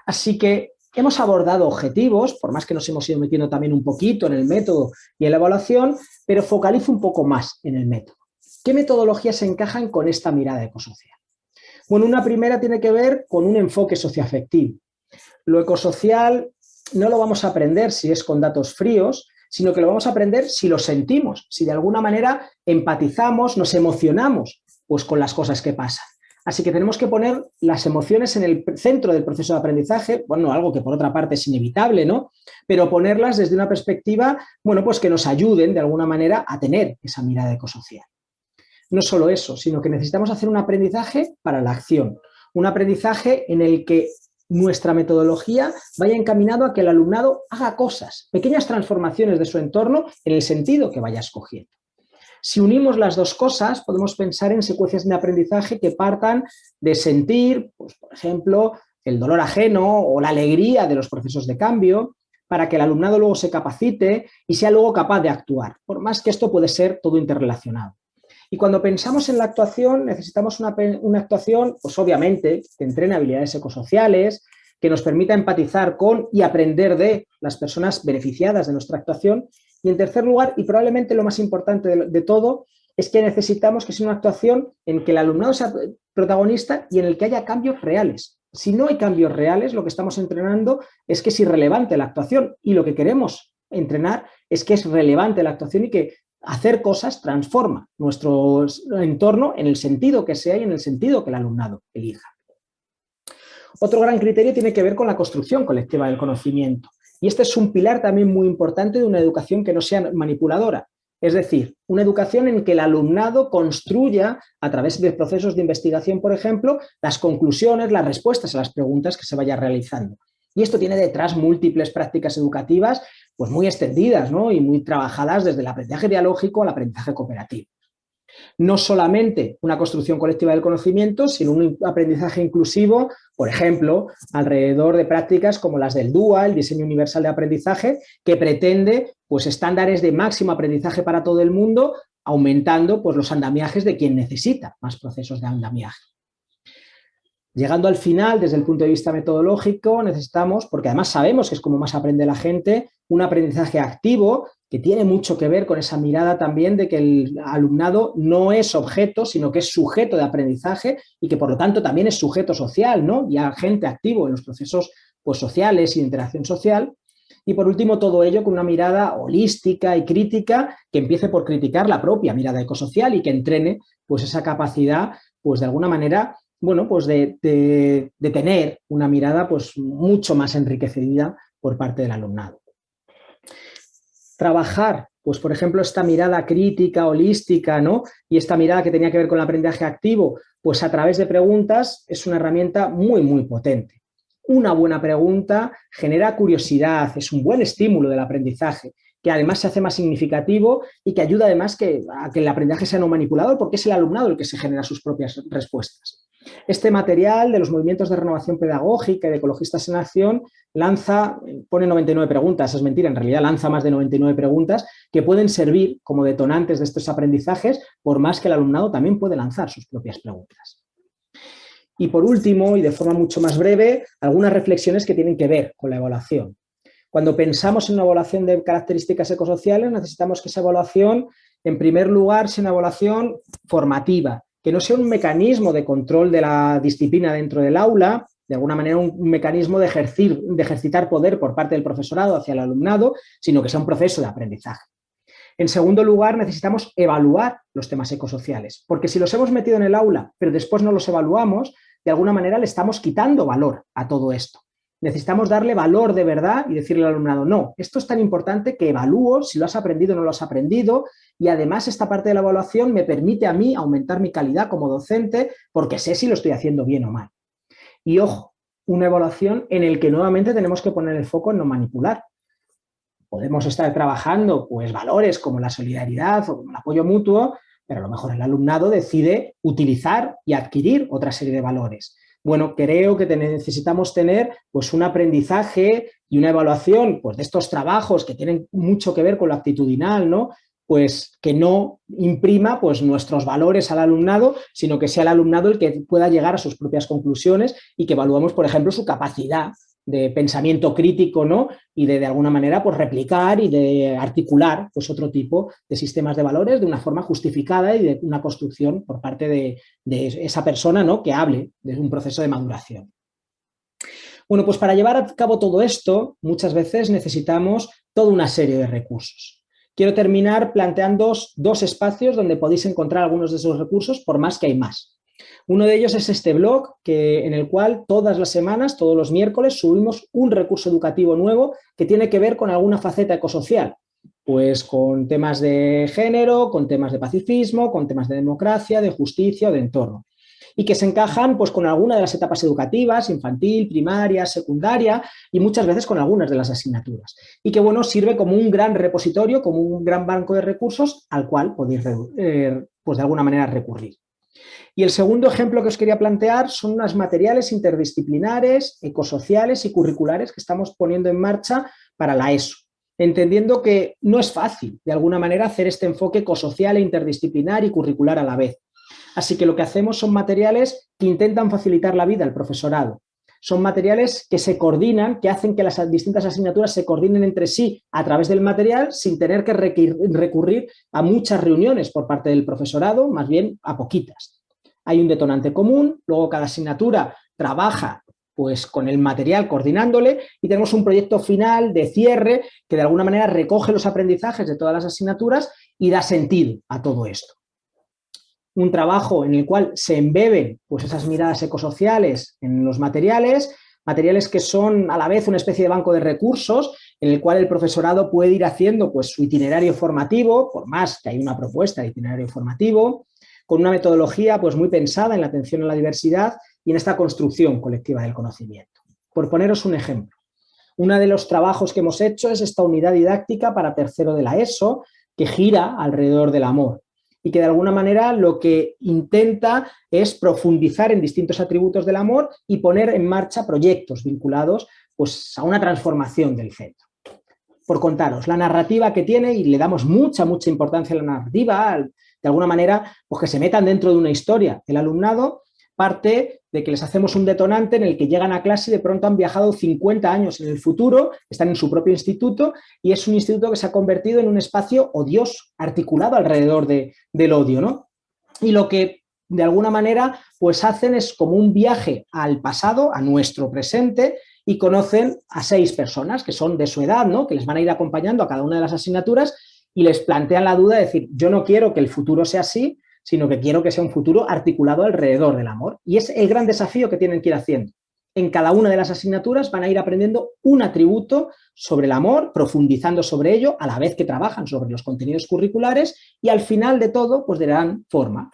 Así que hemos abordado objetivos, por más que nos hemos ido metiendo también un poquito en el método y en la evaluación, pero focalizo un poco más en el método. ¿Qué metodologías se encajan con esta mirada ecosocial? Bueno, una primera tiene que ver con un enfoque socioafectivo. Lo ecosocial no lo vamos a aprender si es con datos fríos, sino que lo vamos a aprender si lo sentimos, si de alguna manera empatizamos, nos emocionamos pues, con las cosas que pasan. Así que tenemos que poner las emociones en el centro del proceso de aprendizaje, bueno, algo que por otra parte es inevitable, ¿no? Pero ponerlas desde una perspectiva, bueno, pues que nos ayuden de alguna manera a tener esa mirada ecosocial. No solo eso, sino que necesitamos hacer un aprendizaje para la acción, un aprendizaje en el que nuestra metodología vaya encaminado a que el alumnado haga cosas, pequeñas transformaciones de su entorno en el sentido que vaya escogiendo. Si unimos las dos cosas, podemos pensar en secuencias de aprendizaje que partan de sentir, pues, por ejemplo, el dolor ajeno o la alegría de los procesos de cambio, para que el alumnado luego se capacite y sea luego capaz de actuar, por más que esto puede ser todo interrelacionado. Y cuando pensamos en la actuación, necesitamos una actuación, pues obviamente, que entrene habilidades ecosociales, que nos permita empatizar con y aprender de las personas beneficiadas de nuestra actuación. Y en tercer lugar, y probablemente lo más importante de todo, es que necesitamos que sea una actuación en que el alumnado sea protagonista y en el que haya cambios reales. Si no hay cambios reales, lo que estamos entrenando es que es irrelevante la actuación, y lo que queremos entrenar es que es relevante la actuación y que hacer cosas transforma nuestro entorno en el sentido que sea y en el sentido que el alumnado elija. Otro gran criterio tiene que ver con la construcción colectiva del conocimiento. Y este es un pilar también muy importante de una educación que no sea manipuladora. Es decir, una educación en que el alumnado construya, a través de procesos de investigación, por ejemplo, las conclusiones, las respuestas a las preguntas que se vaya realizando. Y esto tiene detrás múltiples prácticas educativas pues muy extendidas, ¿no? Y muy trabajadas desde el aprendizaje dialógico al aprendizaje cooperativo. No solamente una construcción colectiva del conocimiento, sino un aprendizaje inclusivo, por ejemplo, alrededor de prácticas como las del DUA, el diseño universal de aprendizaje, que pretende pues, estándares de máximo aprendizaje para todo el mundo, aumentando pues, los andamiajes de quien necesita más procesos de andamiaje. Llegando al final, desde el punto de vista metodológico, necesitamos, porque además sabemos que es como más aprende la gente, un aprendizaje activo que tiene mucho que ver con esa mirada también de que el alumnado no es objeto, sino que es sujeto de aprendizaje y que por lo tanto también es sujeto social, ¿no? Y agente activo en los procesos pues, sociales y de interacción social. Y por último, todo ello con una mirada holística y crítica que empiece por criticar la propia mirada ecosocial y que entrene pues, esa capacidad, pues de alguna manera, bueno, pues de tener una mirada pues, mucho más enriquecida por parte del alumnado. Trabajar, pues por ejemplo, esta mirada crítica, holística, ¿no? Y esta mirada que tenía que ver con el aprendizaje activo, pues a través de preguntas es una herramienta muy, muy potente. Una buena pregunta genera curiosidad, es un buen estímulo del aprendizaje, que además se hace más significativo y que ayuda además a que el aprendizaje sea no manipulador, porque es el alumnado el que se genera sus propias respuestas. Este material de los movimientos de renovación pedagógica y de Ecologistas en Acción pone 99 preguntas, es mentira, en realidad lanza más de 99 preguntas que pueden servir como detonantes de estos aprendizajes, por más que el alumnado también puede lanzar sus propias preguntas. Y por último, y de forma mucho más breve, algunas reflexiones que tienen que ver con la evaluación. Cuando pensamos en una evaluación de características ecosociales, necesitamos que esa evaluación, en primer lugar, sea una evaluación formativa, que no sea un mecanismo de control de la disciplina dentro del aula, de alguna manera un mecanismo de ejercitar poder por parte del profesorado hacia el alumnado, sino que sea un proceso de aprendizaje. En segundo lugar, necesitamos evaluar los temas ecosociales, porque si los hemos metido en el aula, pero después no los evaluamos, de alguna manera le estamos quitando valor a todo esto. Necesitamos darle valor de verdad y decirle al alumnado, no, esto es tan importante que evalúo si lo has aprendido o no lo has aprendido, y además esta parte de la evaluación me permite a mí aumentar mi calidad como docente porque sé si lo estoy haciendo bien o mal. Y ojo, una evaluación en la que nuevamente tenemos que poner el foco en no manipular. Podemos estar trabajando pues, valores como la solidaridad o como el apoyo mutuo, pero a lo mejor el alumnado decide utilizar y adquirir otra serie de valores. Bueno, creo que necesitamos tener pues, un aprendizaje y una evaluación pues, de estos trabajos que tienen mucho que ver con lo actitudinal, ¿no? Pues que no imprima pues, nuestros valores al alumnado, sino que sea el alumnado el que pueda llegar a sus propias conclusiones y que evaluemos, por ejemplo, su capacidad de pensamiento crítico, ¿no? Y de alguna manera pues, replicar y de articular pues, otro tipo de sistemas de valores de una forma justificada y de una construcción por parte de esa persona, ¿no? Que hable de un proceso de maduración. Bueno, pues para llevar a cabo todo esto, muchas veces necesitamos toda una serie de recursos. Quiero terminar planteando dos espacios donde podéis encontrar algunos de esos recursos, por más que hay más. Uno de ellos es este blog en el cual todas las semanas, todos los miércoles, subimos un recurso educativo nuevo que tiene que ver con alguna faceta ecosocial, pues con temas de género, con temas de pacifismo, con temas de democracia, de justicia o de entorno, y que se encajan pues con alguna de las etapas educativas, infantil, primaria, secundaria y muchas veces con algunas de las asignaturas. Y que, bueno, sirve como un gran repositorio, como un gran banco de recursos al cual podéis, pues de alguna manera, recurrir. Y el segundo ejemplo que os quería plantear son unos materiales interdisciplinares, ecosociales y curriculares que estamos poniendo en marcha para la ESO, entendiendo que no es fácil, de alguna manera, hacer este enfoque ecosocial e interdisciplinar y curricular a la vez. Así que lo que hacemos son materiales que intentan facilitar la vida al profesorado. Son materiales que se coordinan, que hacen que las distintas asignaturas se coordinen entre sí a través del material sin tener que recurrir a muchas reuniones por parte del profesorado, más bien a poquitas. Hay un detonante común, luego cada asignatura trabaja pues con el material coordinándole y tenemos un proyecto final de cierre que de alguna manera recoge los aprendizajes de todas las asignaturas y da sentido a todo esto. Un trabajo en el cual se embeben pues esas miradas ecosociales en los materiales que son a la vez una especie de banco de recursos en el cual el profesorado puede ir haciendo pues su itinerario formativo, por más que hay una propuesta de itinerario formativo, con una metodología pues muy pensada en la atención a la diversidad y en esta construcción colectiva del conocimiento. Por poneros un ejemplo, uno de los trabajos que hemos hecho es esta unidad didáctica para tercero de la ESO que gira alrededor del amor y que de alguna manera lo que intenta es profundizar en distintos atributos del amor y poner en marcha proyectos vinculados pues, a una transformación del centro. Por contaros, la narrativa que tiene, y le damos mucha importancia a la narrativa, de alguna manera, pues que se metan dentro de una historia. El alumnado parte de que les hacemos un detonante en el que llegan a clase y de pronto han viajado 50 años en el futuro, están en su propio instituto y es un instituto que se ha convertido en un espacio odioso, articulado alrededor del odio, ¿no? Y lo que de alguna manera pues hacen es como un viaje al pasado, a nuestro presente, y conocen a 6 personas que son de su edad, ¿no? Que les van a ir acompañando a cada una de las asignaturas y les plantean la duda de decir, yo no quiero que el futuro sea así, sino que quiero que sea un futuro articulado alrededor del amor. Y es el gran desafío que tienen que ir haciendo. En cada una de las asignaturas van a ir aprendiendo un atributo sobre el amor, profundizando sobre ello, a la vez que trabajan sobre los contenidos curriculares y al final de todo, pues le darán forma.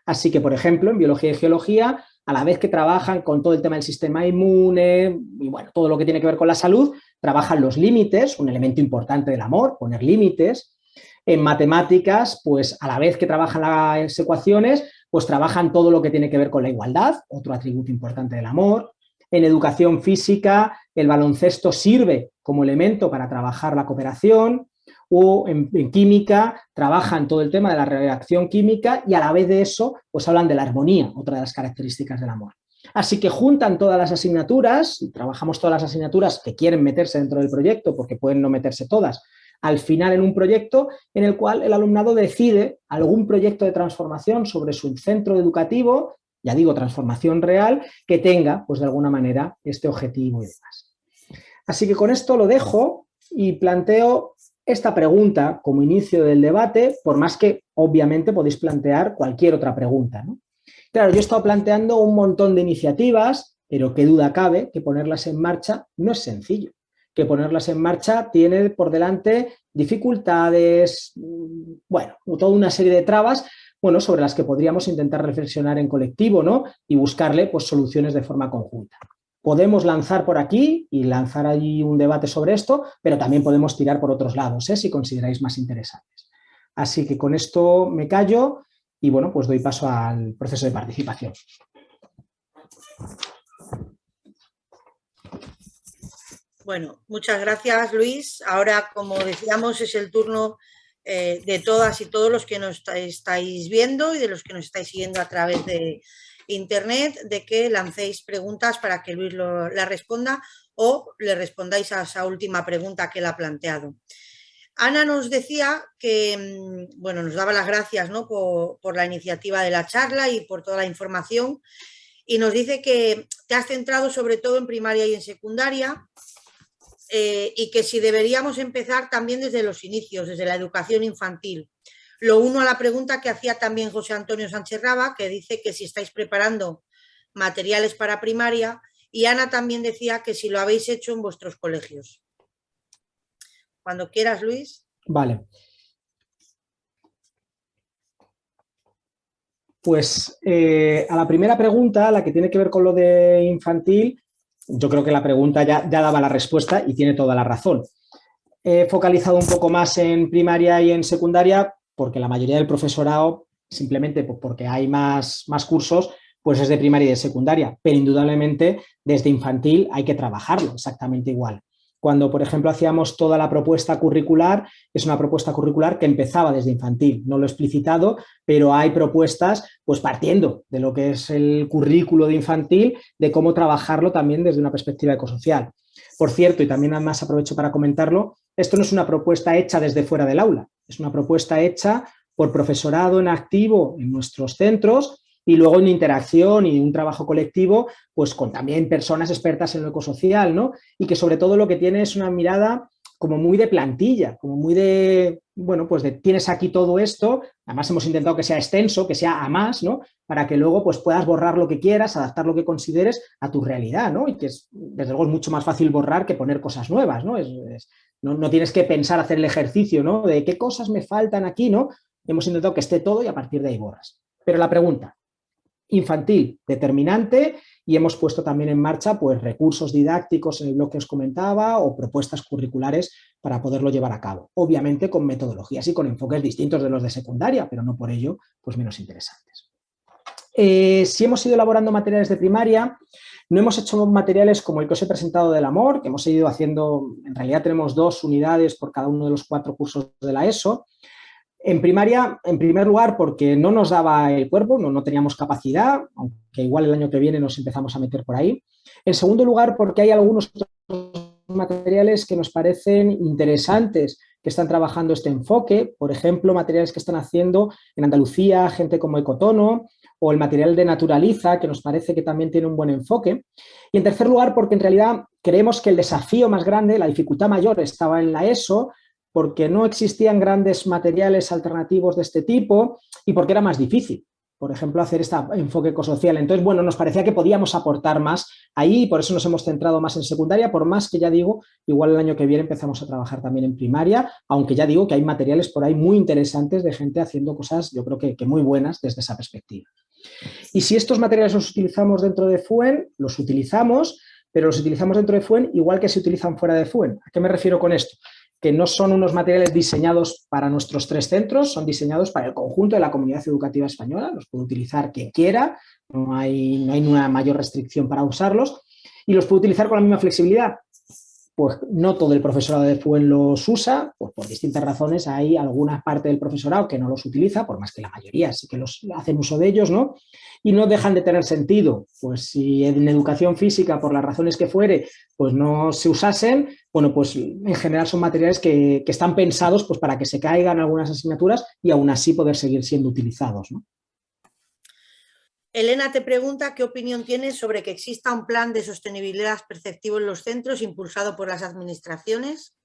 Así que, por ejemplo, en biología y geología, a la vez que trabajan con todo el tema del sistema inmune y, bueno, todo lo que tiene que ver con la salud, trabajan los límites, un elemento importante del amor, poner límites. En matemáticas, pues a la vez que trabajan las ecuaciones, pues trabajan todo lo que tiene que ver con la igualdad, otro atributo importante del amor. En educación física, el baloncesto sirve como elemento para trabajar la cooperación, o en química trabajan todo el tema de la reacción química y a la vez de eso, pues hablan de la armonía, otra de las características del amor. Así que juntan todas las asignaturas, trabajamos todas las asignaturas que quieren meterse dentro del proyecto, porque pueden no meterse todas, al final en un proyecto en el cual el alumnado decide algún proyecto de transformación sobre su centro educativo, ya digo, transformación real, que tenga, pues de alguna manera, este objetivo y demás. Así que con esto lo dejo y planteo esta pregunta como inicio del debate, por más que obviamente podéis plantear cualquier otra pregunta, ¿no? Claro, yo he estado planteando un montón de iniciativas, pero qué duda cabe que ponerlas en marcha no es sencillo. Que ponerlas en marcha tiene por delante dificultades, bueno, toda una serie de trabas, bueno, sobre las que podríamos intentar reflexionar en colectivo, ¿no? Y buscarle, pues, soluciones de forma conjunta. Podemos lanzar por aquí y lanzar allí un debate sobre esto, pero también podemos tirar por otros lados, si consideráis más interesantes. Así que con esto me callo y, bueno, pues doy paso al proceso de participación. Bueno, muchas gracias, Luis. Ahora, como decíamos, es el turno de todas y todos los que nos estáis viendo y de los que nos estáis siguiendo a través de Internet, de que lancéis preguntas para que Luis la responda o le respondáis a esa última pregunta que él ha planteado. Ana nos decía que, bueno, nos daba las gracias, ¿no? por la iniciativa de la charla y por toda la información, y nos dice que te has centrado sobre todo en primaria y en secundaria, y que si deberíamos empezar también desde los inicios, desde la educación infantil. Lo uno a la pregunta que hacía también José Antonio Sánchez Raba, que dice que si estáis preparando materiales para primaria, y Ana también decía que si lo habéis hecho en vuestros colegios. Cuando quieras, Luis. Vale. Pues a la primera pregunta, la que tiene que ver con lo de infantil, yo creo que la pregunta ya daba la respuesta y tiene toda la razón. He focalizado un poco más en primaria y en secundaria porque la mayoría del profesorado, simplemente porque hay más cursos, pues es de primaria y de secundaria, pero indudablemente desde infantil hay que trabajarlo exactamente igual. Cuando, por ejemplo, hacíamos toda la propuesta curricular, es una propuesta curricular que empezaba desde infantil. No lo he explicitado, pero hay propuestas pues partiendo de lo que es el currículo de infantil, de cómo trabajarlo también desde una perspectiva ecosocial. Por cierto, y también además aprovecho para comentarlo, esto no es una propuesta hecha desde fuera del aula, es una propuesta hecha por profesorado en activo en nuestros centros y luego en interacción y un trabajo colectivo pues con también personas expertas en lo ecosocial, ¿no? Y que sobre todo lo que tiene es una mirada como muy de plantilla, como muy de, bueno, pues de tienes aquí todo esto, además hemos intentado que sea extenso, que sea a más, ¿no? Para que luego pues puedas borrar lo que quieras, adaptar lo que consideres a tu realidad, ¿no? Y que es, desde luego es mucho más fácil borrar que poner cosas nuevas, ¿no? No tienes que pensar hacer el ejercicio, ¿no? De qué cosas me faltan aquí, ¿no? Hemos intentado que esté todo y a partir de ahí borras. Pero la pregunta, infantil, determinante, y hemos puesto también en marcha pues recursos didácticos en el blog que os comentaba o propuestas curriculares para poderlo llevar a cabo. Obviamente con metodologías y con enfoques distintos de los de secundaria, pero no por ello pues menos interesantes. Si hemos ido elaborando materiales de primaria, no hemos hecho materiales como el que os he presentado del amor, que hemos ido haciendo, en realidad tenemos 2 unidades por cada uno de los 4 cursos de la ESO. En primaria, en primer lugar, porque no nos daba el cuerpo, no teníamos capacidad, aunque igual el año que viene nos empezamos a meter por ahí. En segundo lugar, porque hay algunos materiales que nos parecen interesantes, que están trabajando este enfoque, por ejemplo, materiales que están haciendo en Andalucía gente como Ecotono, o el material de Naturaliza, que nos parece que también tiene un buen enfoque. Y en tercer lugar, porque en realidad creemos que el desafío más grande, la dificultad mayor estaba en la ESO, porque no existían grandes materiales alternativos de este tipo y porque era más difícil, por ejemplo, hacer este enfoque ecosocial. Entonces, bueno, nos parecía que podíamos aportar más ahí y por eso nos hemos centrado más en secundaria, por más que ya digo, igual el año que viene empezamos a trabajar también en primaria, aunque ya digo que hay materiales por ahí muy interesantes de gente haciendo cosas, yo creo que muy buenas desde esa perspectiva. Y si estos materiales los utilizamos dentro de FUEN, los utilizamos, pero los utilizamos dentro de FUEN igual que se utilizan fuera de FUEN. ¿A qué me refiero con esto? Que no son unos materiales diseñados para nuestros 3 centros, son diseñados para el conjunto de la comunidad educativa española, los puede utilizar quien quiera, no hay una mayor restricción para usarlos, y los puede utilizar con la misma flexibilidad. Pues no todo el profesorado de FUEN los usa, pues por distintas razones hay alguna parte del profesorado que no los utiliza, por más que la mayoría sí que los hacen uso de ellos, ¿no? Y no dejan de tener sentido. Pues si en educación física, por las razones que fuere, pues no se usasen, bueno, pues en general son materiales que están pensados pues para que se caigan algunas asignaturas y aún así poder seguir siendo utilizados, ¿no? Elena te pregunta qué opinión tienes sobre que exista un plan de sostenibilidad perceptivo en los centros impulsado por las administraciones.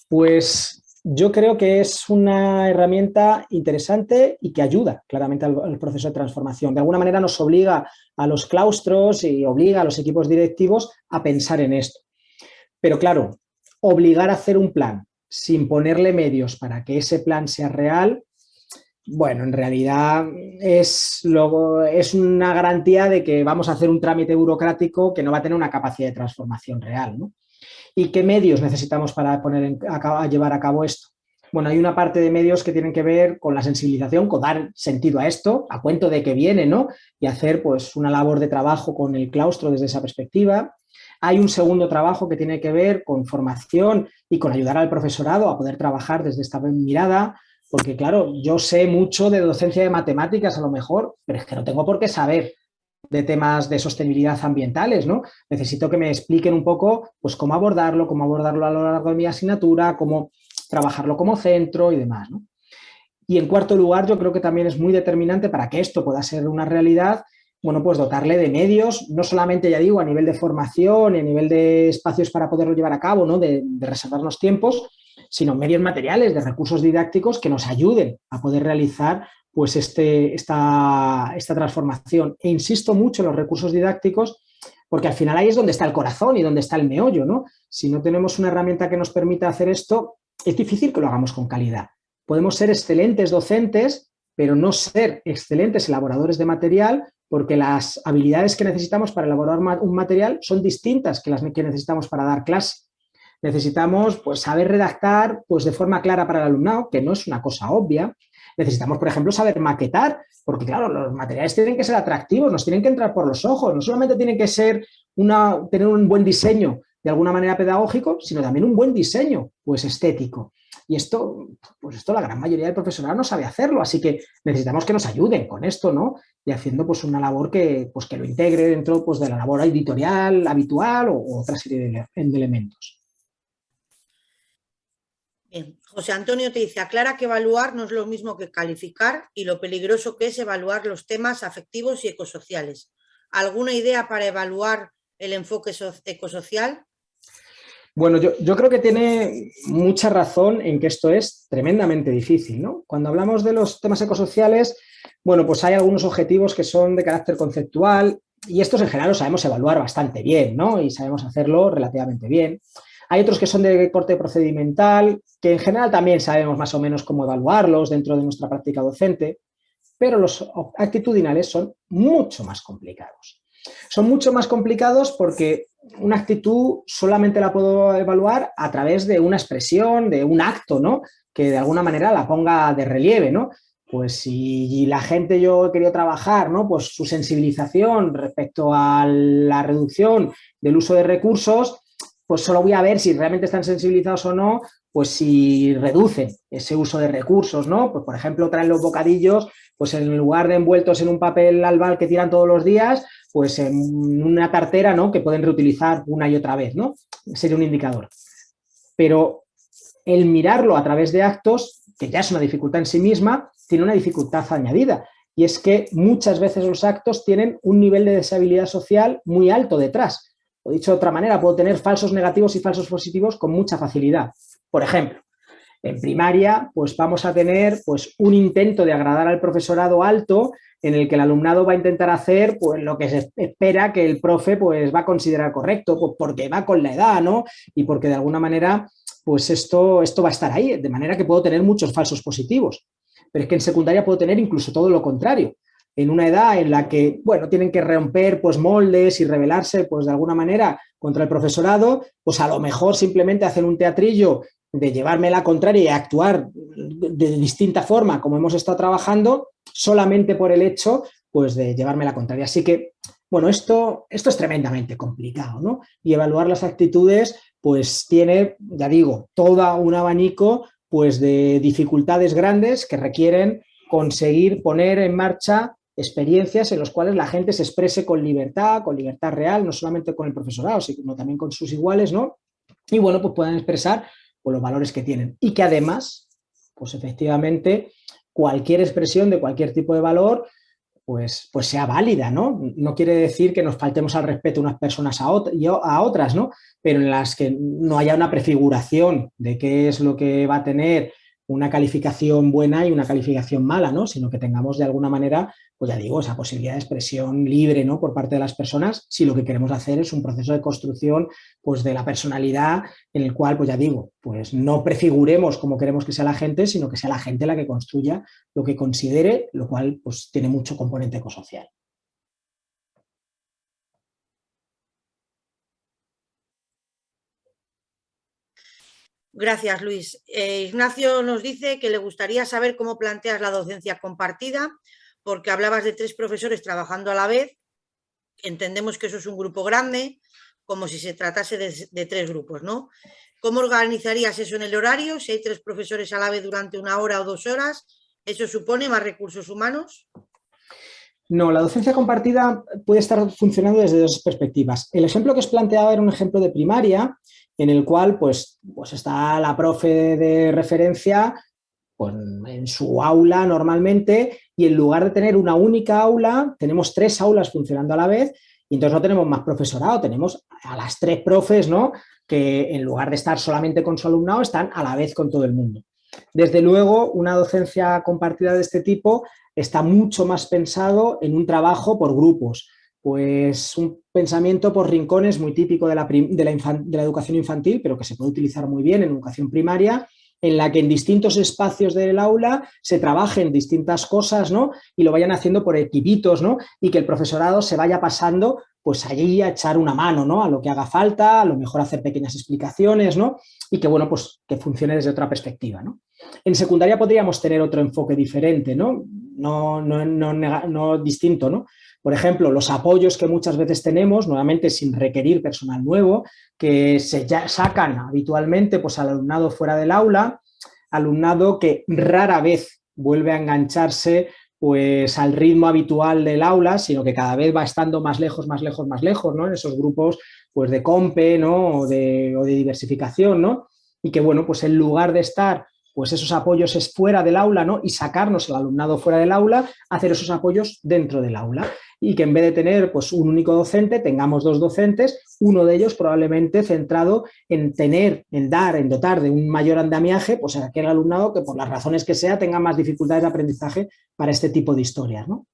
Pues yo creo que es una herramienta interesante y que ayuda claramente al proceso de transformación. De alguna manera nos obliga a los claustros y obliga a los equipos directivos a pensar en esto. Pero claro, obligar a hacer un plan sin ponerle medios para que ese plan sea real, bueno, en realidad es una garantía de que vamos a hacer un trámite burocrático que no va a tener una capacidad de transformación real, ¿no? ¿Y qué medios necesitamos para llevar a cabo esto? Bueno, hay una parte de medios que tienen que ver con la sensibilización, con dar sentido a esto, a cuento de que viene, ¿no? Y hacer pues una labor de trabajo con el claustro desde esa perspectiva. Hay un segundo trabajo que tiene que ver con formación y con ayudar al profesorado a poder trabajar desde esta mirada, porque claro, yo sé mucho de docencia de matemáticas a lo mejor, pero es que no tengo por qué saber de temas de sostenibilidad ambientales, ¿no? Necesito que me expliquen un poco pues cómo abordarlo a lo largo de mi asignatura, cómo trabajarlo como centro y demás, ¿no? Y en cuarto lugar, yo creo que también es muy determinante para que esto pueda ser una realidad, bueno, pues dotarle de medios, no solamente, ya digo, a nivel de formación y a nivel de espacios para poderlo llevar a cabo, ¿no? De reservarnos tiempos, sino medios materiales, de recursos didácticos que nos ayuden a poder realizar pues esta transformación. E insisto mucho en los recursos didácticos porque al final ahí es donde está el corazón y donde está el meollo, ¿no? Si no tenemos una herramienta que nos permita hacer esto, es difícil que lo hagamos con calidad. Podemos ser excelentes docentes, pero no ser excelentes elaboradores de material, porque las habilidades que necesitamos para elaborar un material son distintas que las que necesitamos para dar clase. Necesitamos pues, saber redactar pues, de forma clara para el alumnado, que no es una cosa obvia. Necesitamos, por ejemplo, saber maquetar, porque claro, los materiales tienen que ser atractivos, nos tienen que entrar por los ojos, no solamente tienen que ser tener un buen diseño de alguna manera pedagógico, sino también un buen diseño pues, estético. Y esto la gran mayoría del profesorado no sabe hacerlo, así que necesitamos que nos ayuden con esto, ¿no? Y haciendo pues, una labor que lo integre dentro pues, de la labor editorial habitual o otra serie de elementos. Bien. José Antonio te dice, aclara que evaluar no es lo mismo que calificar y lo peligroso que es evaluar los temas afectivos y ecosociales. ¿Alguna idea para evaluar el enfoque ecosocial? Bueno, yo creo que tiene mucha razón en que esto es tremendamente difícil, ¿no? Cuando hablamos de los temas ecosociales, bueno, pues hay algunos objetivos que son de carácter conceptual y estos en general los sabemos evaluar bastante bien, ¿no? Y sabemos hacerlo relativamente bien. Hay otros que son de corte procedimental, que en general también sabemos más o menos cómo evaluarlos dentro de nuestra práctica docente, pero los actitudinales son mucho más complicados. Son mucho más complicados porque una actitud solamente la puedo evaluar a través de una expresión, de un acto, ¿no? Que de alguna manera la ponga de relieve, ¿no? Pues si la gente yo he querido trabajar, ¿no? Pues su sensibilización respecto a la reducción del uso de recursos, pues solo voy a ver si realmente están sensibilizados o no, pues si reducen ese uso de recursos, ¿no? Pues por ejemplo traen los bocadillos, pues en lugar de envueltos en un papel albal que tiran todos los días, pues en una cartera, ¿no? Que pueden reutilizar una y otra vez, ¿no? Sería un indicador. Pero el mirarlo a través de actos, que ya es una dificultad en sí misma, tiene una dificultad añadida. Y es que muchas veces los actos tienen un nivel de deseabilidad social muy alto detrás. O dicho de otra manera, puedo tener falsos negativos y falsos positivos con mucha facilidad. Por ejemplo, en primaria, pues vamos a tener pues, un intento de agradar al profesorado alto en el que el alumnado va a intentar hacer pues, lo que se espera que el profe pues, va a considerar correcto, pues, porque va con la edad, ¿no? Y porque de alguna manera pues esto va a estar ahí, de manera que puedo tener muchos falsos positivos. Pero es que en secundaria puedo tener incluso todo lo contrario. En una edad en la que, bueno, tienen que romper pues, moldes y rebelarse pues, de alguna manera contra el profesorado, pues a lo mejor simplemente hacen un teatrillo de llevarme la contraria y actuar de distinta forma como hemos estado trabajando solamente por el hecho pues, de llevarme la contraria. Así que, bueno, esto es tremendamente complicado, ¿no? Y evaluar las actitudes pues tiene, ya digo, todo un abanico pues, de dificultades grandes que requieren conseguir poner en marcha experiencias en las cuales la gente se exprese con libertad real, no solamente con el profesorado, sino también con sus iguales, ¿no? Y bueno, pues puedan expresar pues, los valores que tienen. Y que además, pues efectivamente, cualquier expresión de cualquier tipo de valor, pues sea válida, ¿no? No quiere decir que nos faltemos al respeto unas personas a otras, ¿no? Pero en las que no haya una prefiguración de qué es lo que va a tener una calificación buena y una calificación mala, ¿no? Sino que tengamos de alguna manera, pues ya digo, esa posibilidad de expresión libre, ¿no? Por parte de las personas, si lo que queremos hacer es un proceso de construcción, pues de la personalidad en el cual, pues ya digo, pues no prefiguremos como queremos que sea la gente, sino que sea la gente la que construya lo que considere, lo cual, pues tiene mucho componente ecosocial. Gracias, Luis. Ignacio nos dice que le gustaría saber cómo planteas la docencia compartida, porque hablabas de 3 profesores trabajando a la vez. Entendemos que eso es un grupo grande, como si se tratase de 3 grupos, ¿no? ¿Cómo organizarías eso en el horario? Si hay 3 profesores a la vez durante 1 hora o 2 horas, ¿eso supone más recursos humanos? No, la docencia compartida puede estar funcionando desde 2 perspectivas. El ejemplo que os planteaba era un ejemplo de primaria, en el cual pues está la profe de referencia pues, en su aula normalmente y en lugar de tener una única aula, tenemos 3 aulas funcionando a la vez Y entonces no tenemos más profesorado, tenemos a las 3 profes, ¿no?, que en lugar de estar solamente con su alumnado, están a la vez con todo el mundo. Desde luego, una docencia compartida de este tipo está mucho más pensado en un trabajo por grupos, pues un pensamiento por rincones muy típico de la educación infantil, pero que se puede utilizar muy bien en educación primaria, en la que en distintos espacios del aula se trabajen distintas cosas, ¿no?, y lo vayan haciendo por equipitos, ¿no?, y que el profesorado se vaya pasando pues allí a echar una mano, ¿no?, a lo que haga falta, a lo mejor hacer pequeñas explicaciones, ¿no?, y que, bueno, pues que funcione desde otra perspectiva, ¿no? En secundaria podríamos tener otro enfoque diferente, ¿no? No distinto, ¿no? Por ejemplo, los apoyos que muchas veces tenemos, nuevamente sin requerir personal nuevo, que se sacan habitualmente pues, al alumnado fuera del aula, alumnado que rara vez vuelve a engancharse pues, al ritmo habitual del aula, sino que cada vez va estando más lejos, ¿no?, en esos grupos pues, de compe, ¿no?, o de diversificación, ¿no? Y que, bueno, pues en lugar de estar pues esos apoyos es fuera del aula, ¿no?, y sacarnos al alumnado fuera del aula, hacer esos apoyos dentro del aula. Y que en vez de tener pues, un único docente, tengamos 2 docentes, uno de ellos probablemente centrado en dotar de un mayor andamiaje pues, a aquel alumnado que por las razones que sea tenga más dificultades de aprendizaje para este tipo de historias, ¿no?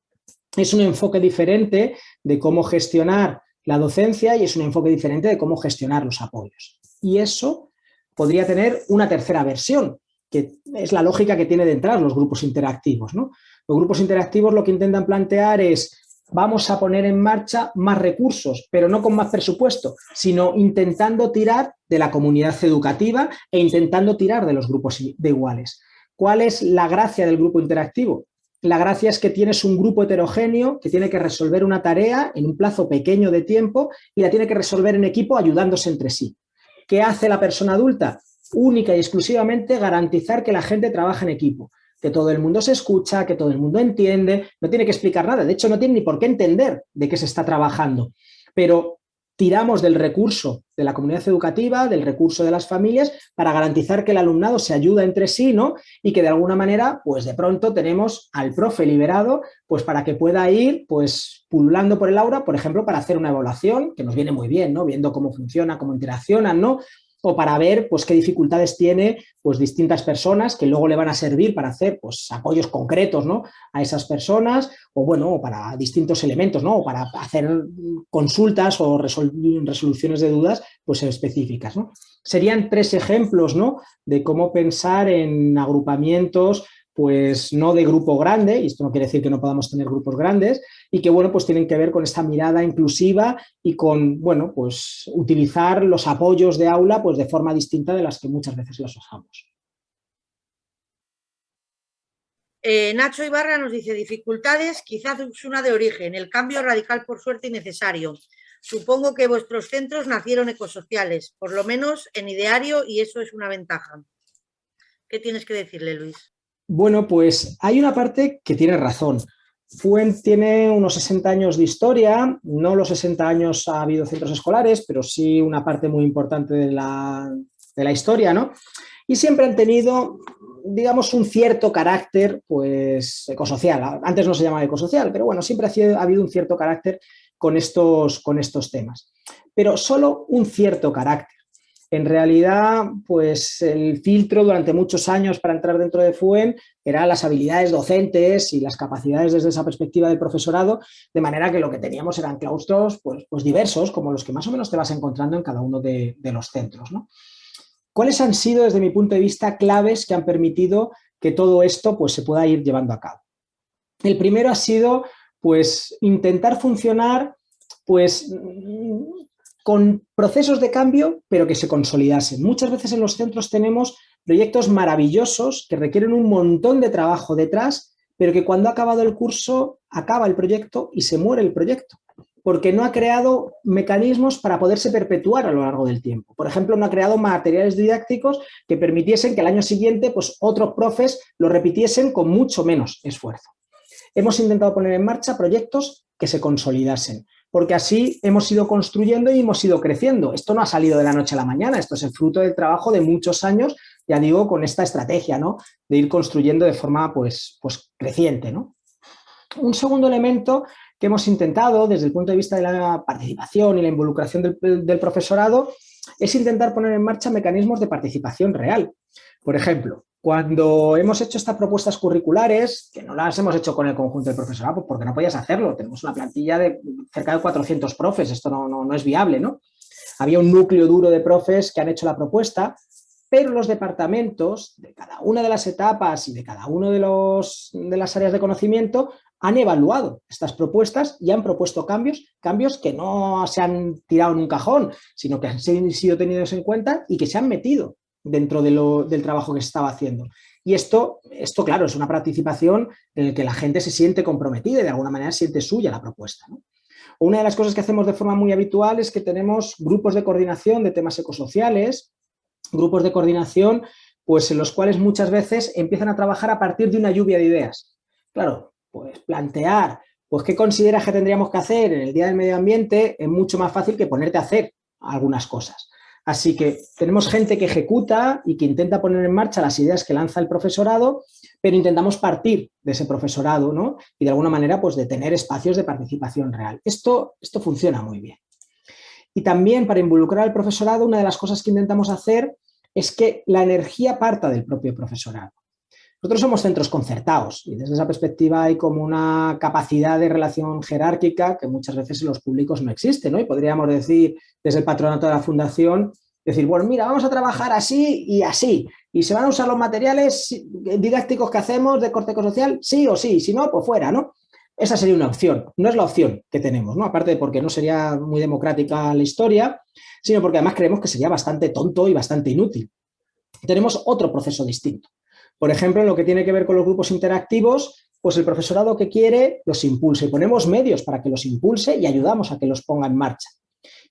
Es un enfoque diferente de cómo gestionar la docencia y es un enfoque diferente de cómo gestionar los apoyos. Y eso podría tener una tercera versión, que es la lógica que tiene detrás los grupos interactivos, ¿no? Los grupos interactivos lo que intentan plantear es vamos a poner en marcha más recursos, pero no con más presupuesto, sino intentando tirar de la comunidad educativa e intentando tirar de los grupos de iguales. ¿Cuál es la gracia del grupo interactivo? La gracia es que tienes un grupo heterogéneo que tiene que resolver una tarea en un plazo pequeño de tiempo y la tiene que resolver en equipo ayudándose entre sí. ¿Qué hace la persona adulta? Única y exclusivamente garantizar que la gente trabaja en equipo, que todo el mundo se escucha, que todo el mundo entiende, no tiene que explicar nada, de hecho no tiene ni por qué entender de qué se está trabajando, pero tiramos del recurso de la comunidad educativa, del recurso de las familias, para garantizar que el alumnado se ayuda entre sí, ¿no? Y que de alguna manera, pues de pronto tenemos al profe liberado, pues para que pueda ir, pues pululando por el aula, por ejemplo, para hacer una evaluación, que nos viene muy bien, ¿no? Viendo cómo funciona, cómo interaccionan, ¿no? O para ver pues, qué dificultades tiene pues, distintas personas que luego le van a servir para hacer pues, apoyos concretos, ¿no?, a esas personas o, bueno, o para distintos elementos, ¿no?, o para hacer consultas o resoluciones de dudas pues, específicas, ¿no? Serían 3 ejemplos, ¿no?, de cómo pensar en agrupamientos pues no de grupo grande, y esto no quiere decir que no podamos tener grupos grandes, y que, bueno, pues tienen que ver con esta mirada inclusiva y con, bueno, pues utilizar los apoyos de aula pues de forma distinta de las que muchas veces los usamos. Nacho Ibarra nos dice, dificultades, quizás es una de origen, el cambio radical por suerte y necesario. Supongo que vuestros centros nacieron ecosociales, por lo menos en ideario, y eso es una ventaja. ¿Qué tienes que decirle, Luis? Bueno, pues hay una parte que tiene razón. FUEN tiene unos 60 años de historia, no los 60 años ha habido centros escolares, pero sí una parte muy importante de la historia, ¿no? Y siempre han tenido, digamos, un cierto carácter, pues, ecosocial. Antes no se llamaba ecosocial, pero bueno, siempre ha habido un cierto carácter con estos temas. Pero solo un cierto carácter. En realidad, pues el filtro durante muchos años para entrar dentro de FUEN eran las habilidades docentes y las capacidades desde esa perspectiva del profesorado, de manera que lo que teníamos eran claustros pues diversos, como los que más o menos te vas encontrando en cada uno de los centros, ¿no? ¿Cuáles han sido, desde mi punto de vista, claves que han permitido que todo esto pues, se pueda ir llevando a cabo? El primero ha sido pues, intentar funcionar pues, con procesos de cambio, pero que se consolidasen. Muchas veces en los centros tenemos proyectos maravillosos que requieren un montón de trabajo detrás, pero que cuando ha acabado el curso, acaba el proyecto y se muere el proyecto, porque no ha creado mecanismos para poderse perpetuar a lo largo del tiempo. Por ejemplo, no ha creado materiales didácticos que permitiesen que el año siguiente pues, otros profes lo repitiesen con mucho menos esfuerzo. Hemos intentado poner en marcha proyectos que se consolidasen, porque así hemos ido construyendo y hemos ido creciendo. Esto no ha salido de la noche a la mañana, esto es el fruto del trabajo de muchos años, ya digo, con esta estrategia, ¿no?, de ir construyendo de forma pues creciente, ¿no? Un segundo elemento que hemos intentado, desde el punto de vista de la participación y la involucración del profesorado, es intentar poner en marcha mecanismos de participación real. Por ejemplo, cuando hemos hecho estas propuestas curriculares, que no las hemos hecho con el conjunto del profesorado, pues porque no podías hacerlo, tenemos una plantilla de cerca de 400 profes, esto no es viable, ¿no? Había un núcleo duro de profes que han hecho la propuesta, pero los departamentos de cada una de las etapas y de cada una de las áreas de conocimiento han evaluado estas propuestas y han propuesto cambios que no se han tirado en un cajón, sino que han sido tenidos en cuenta y que se han metido dentro del trabajo que se estaba haciendo. Y esto, claro, es una participación en la que la gente se siente comprometida y de alguna manera siente suya la propuesta, ¿no? Una de las cosas que hacemos de forma muy habitual es que tenemos grupos de coordinación de temas ecosociales, grupos de coordinación pues en los cuales muchas veces empiezan a trabajar a partir de una lluvia de ideas. Claro, pues plantear pues qué consideras que tendríamos que hacer en el Día del Medio Ambiente es mucho más fácil que ponerte a hacer algunas cosas. Así que tenemos gente que ejecuta y que intenta poner en marcha las ideas que lanza el profesorado, pero intentamos partir de ese profesorado, ¿no? Y de alguna manera pues de tener espacios de participación real. Esto funciona muy bien. Y también para involucrar al profesorado, una de las cosas que intentamos hacer es que la energía parta del propio profesorado. Nosotros somos centros concertados y desde esa perspectiva hay como una capacidad de relación jerárquica que muchas veces en los públicos no existe, ¿no? Y podríamos decir desde el patronato de la fundación, decir, bueno, mira, vamos a trabajar así y se van a usar los materiales didácticos que hacemos de corte ecosocial, sí o sí, si no, pues fuera, ¿no? Esa sería una opción, no es la opción que tenemos, ¿no? Aparte de porque no sería muy democrática la historia, sino porque además creemos que sería bastante tonto y bastante inútil. Tenemos otro proceso distinto. Por ejemplo, en lo que tiene que ver con los grupos interactivos, pues el profesorado que quiere los impulsa y ponemos medios para que los impulse y ayudamos a que los ponga en marcha.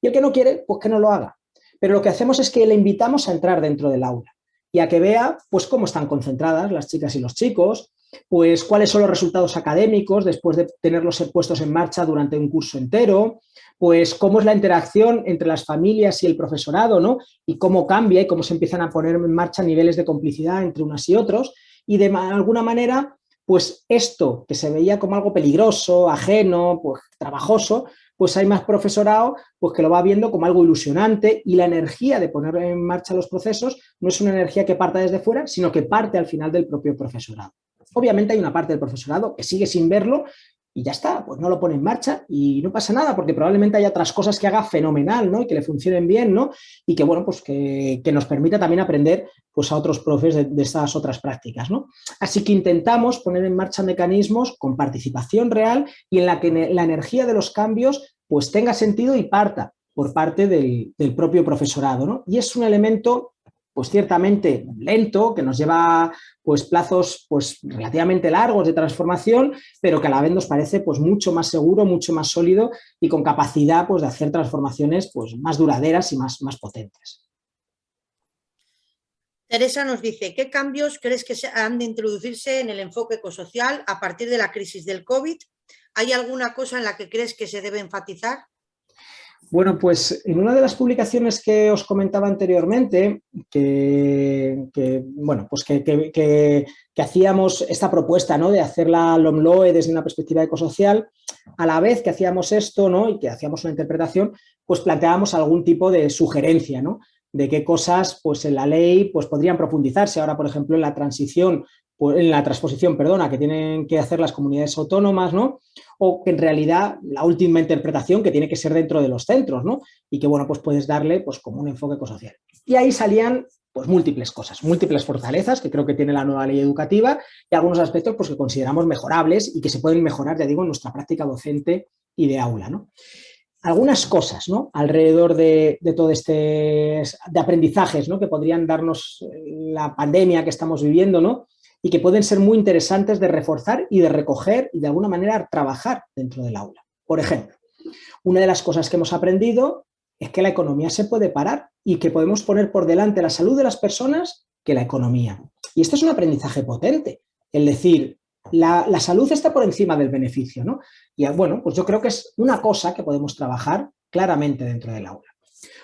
Y el que no quiere, pues que no lo haga. Pero lo que hacemos es que le invitamos a entrar dentro del aula y a que vea pues cómo están concentradas las chicas y los chicos, pues cuáles son los resultados académicos después de tenerlos puestos en marcha durante un curso entero, pues cómo es la interacción entre las familias y el profesorado, ¿no? Y cómo cambia y cómo se empiezan a poner en marcha niveles de complicidad entre unas y otros. Y de alguna manera, pues esto que se veía como algo peligroso, ajeno, pues trabajoso, pues hay más profesorado pues que lo va viendo como algo ilusionante y la energía de poner en marcha los procesos no es una energía que parta desde fuera, sino que parte al final del propio profesorado. Obviamente hay una parte del profesorado que sigue sin verlo y ya está, pues no lo pone en marcha y no pasa nada porque probablemente haya otras cosas que haga fenomenal, ¿no? Y que le funcionen bien, ¿no? Y que, bueno, pues que nos permita también aprender pues a otros profes de estas otras prácticas, ¿no? Así que intentamos poner en marcha mecanismos con participación real y en la que la energía de los cambios pues tenga sentido y parta por parte del propio profesorado, ¿no? Y es un elemento pues ciertamente lento, que nos lleva pues plazos pues relativamente largos de transformación, pero que a la vez nos parece pues mucho más seguro, mucho más sólido y con capacidad pues de hacer transformaciones pues más duraderas y más potentes. Teresa nos dice, ¿qué cambios crees que han de introducirse en el enfoque ecosocial a partir de la crisis del COVID? ¿Hay alguna cosa en la que crees que se debe enfatizar? Bueno, pues en una de las publicaciones que os comentaba anteriormente, que hacíamos esta propuesta, ¿no? De hacer la LOMLOE desde una perspectiva ecosocial, a la vez que hacíamos esto, ¿no? Y que hacíamos una interpretación, pues planteábamos algún tipo de sugerencia, ¿no? De qué cosas pues en la ley pues podrían profundizarse. Ahora, por ejemplo, en la transposición, que tienen que hacer las comunidades autónomas, ¿no? O que en realidad la última interpretación que tiene que ser dentro de los centros, ¿no? Y que, bueno, pues puedes darle pues como un enfoque ecosocial. Y ahí salían pues múltiples cosas, múltiples fortalezas que creo que tiene la nueva ley educativa y algunos aspectos pues que consideramos mejorables y que se pueden mejorar, ya digo, en nuestra práctica docente y de aula, ¿no? Algunas cosas, ¿no? Alrededor de todo de aprendizajes, ¿no? Que podrían darnos la pandemia que estamos viviendo, ¿no? Y que pueden ser muy interesantes de reforzar y de recoger y de alguna manera trabajar dentro del aula. Por ejemplo, una de las cosas que hemos aprendido es que la economía se puede parar y que podemos poner por delante la salud de las personas que la economía. Y esto es un aprendizaje potente, el decir, la salud está por encima del beneficio, ¿no? Y bueno, pues yo creo que es una cosa que podemos trabajar claramente dentro del aula.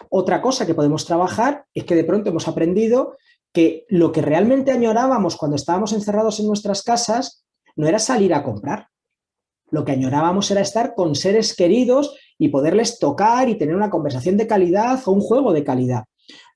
Otra cosa que podemos trabajar es que de pronto hemos aprendido que lo que realmente añorábamos cuando estábamos encerrados en nuestras casas no era salir a comprar, Lo que añorábamos era estar con seres queridos y poderles tocar y tener una conversación de calidad o un juego de calidad.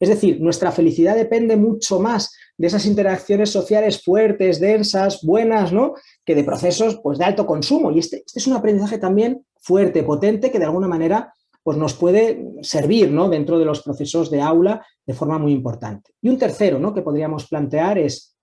Es decir, nuestra felicidad depende mucho más de esas interacciones sociales fuertes, densas, buenas, ¿no?, que de procesos, pues, de alto consumo. Y este es un aprendizaje también fuerte, potente, que de alguna manera, pues, nos puede servir, ¿no?, dentro de los procesos de aula de forma muy importante. Y un tercero, ¿no?, que podríamos plantear es,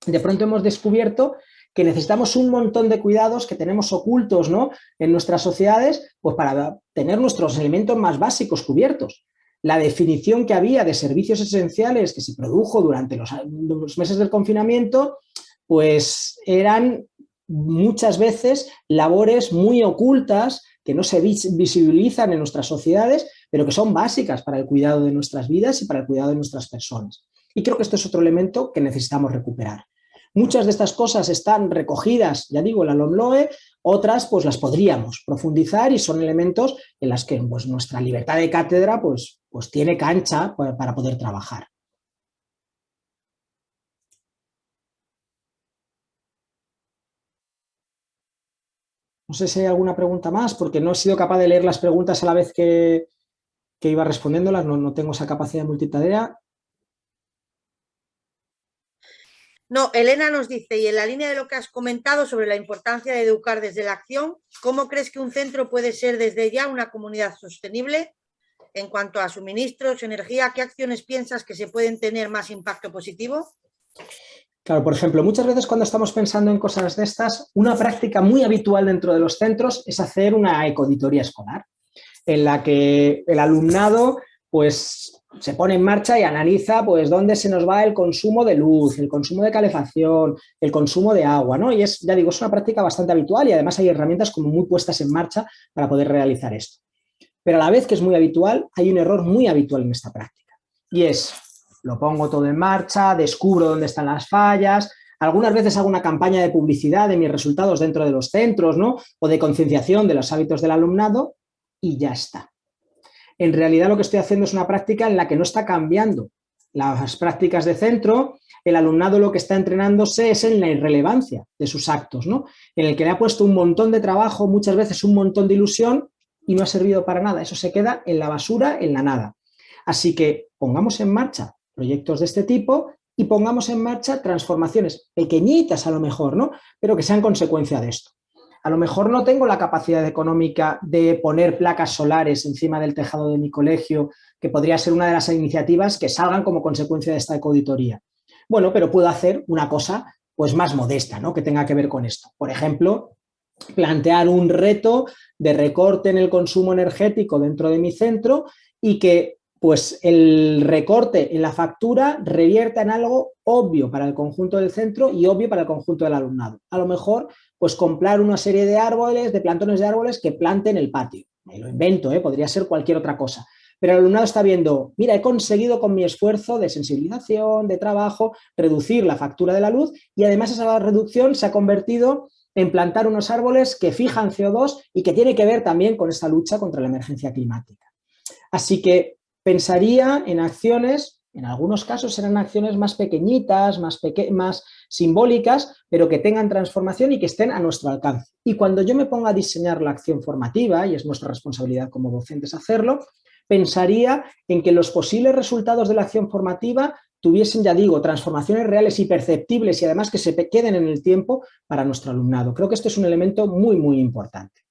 de pronto hemos descubierto que necesitamos un montón de cuidados que tenemos ocultos, ¿no?, en nuestras sociedades, pues, para tener nuestros elementos más básicos cubiertos. La definición que había de servicios esenciales que se produjo durante los meses del confinamiento, pues eran muchas veces labores muy ocultas que no se visibilizan en nuestras sociedades, pero que son básicas para el cuidado de nuestras vidas y para el cuidado de nuestras personas. Y creo que esto es otro elemento que necesitamos recuperar. Muchas de estas cosas están recogidas, ya digo, en la LOMLOE, otras pues las podríamos profundizar y son elementos en los que pues, nuestra libertad de cátedra pues tiene cancha para poder trabajar. No sé si hay alguna pregunta más, porque no he sido capaz de leer las preguntas a la vez que iba respondiéndolas, no tengo esa capacidad de multitarea. No, Elena nos dice, y en la línea de lo que has comentado sobre la importancia de educar desde la acción, ¿cómo crees que un centro puede ser desde ya una comunidad sostenible? En cuanto a suministros, energía, ¿qué acciones piensas que se pueden tener más impacto positivo? Claro, por ejemplo, muchas veces cuando estamos pensando en cosas de estas, una práctica muy habitual dentro de los centros es hacer una ecoauditoría escolar, en la que el alumnado pues se pone en marcha y analiza pues dónde se nos va el consumo de luz, el consumo de calefacción, el consumo de agua, ¿no? Y es, ya digo, es una práctica bastante habitual y además hay herramientas como muy puestas en marcha para poder realizar esto. Pero a la vez que es muy habitual, hay un error muy habitual en esta práctica y es, lo pongo todo en marcha, descubro dónde están las fallas, algunas veces hago una campaña de publicidad de mis resultados dentro de los centros, ¿no?, o de concienciación de los hábitos del alumnado y ya está. En realidad lo que estoy haciendo es una práctica en la que no está cambiando las prácticas de centro, el alumnado lo que está entrenándose es en la irrelevancia de sus actos, ¿no?, en el que le ha puesto un montón de trabajo, muchas veces un montón de ilusión y no ha servido para nada, eso se queda en la basura, en la nada. Así que pongamos en marcha proyectos de este tipo y pongamos en marcha transformaciones pequeñitas a lo mejor, ¿no?, pero que sean consecuencia de esto. A lo mejor no tengo la capacidad económica de poner placas solares encima del tejado de mi colegio, que podría ser una de las iniciativas que salgan como consecuencia de esta ecoauditoría. Bueno, pero puedo hacer una cosa pues más modesta, ¿no?, que tenga que ver con esto. Por ejemplo, plantear un reto de recorte en el consumo energético dentro de mi centro y que pues el recorte en la factura revierta en algo obvio para el conjunto del centro y obvio para el conjunto del alumnado. A lo mejor, pues comprar una serie de árboles, de plantones de árboles que planten el patio. Me lo invento, podría ser cualquier otra cosa. Pero el alumnado está viendo, mira, he conseguido con mi esfuerzo de sensibilización, de trabajo, reducir la factura de la luz y además esa reducción se ha convertido en plantar unos árboles que fijan CO2 y que tiene que ver también con esta lucha contra la emergencia climática. Así que pensaría en acciones, en algunos casos serán acciones más pequeñitas, más simbólicas, pero que tengan transformación y que estén a nuestro alcance. Y cuando yo me ponga a diseñar la acción formativa, y es nuestra responsabilidad como docentes hacerlo, pensaría en que los posibles resultados de la acción formativa tuviesen, ya digo, transformaciones reales y perceptibles y además que se queden en el tiempo para nuestro alumnado. Creo que esto es un elemento muy, muy importante.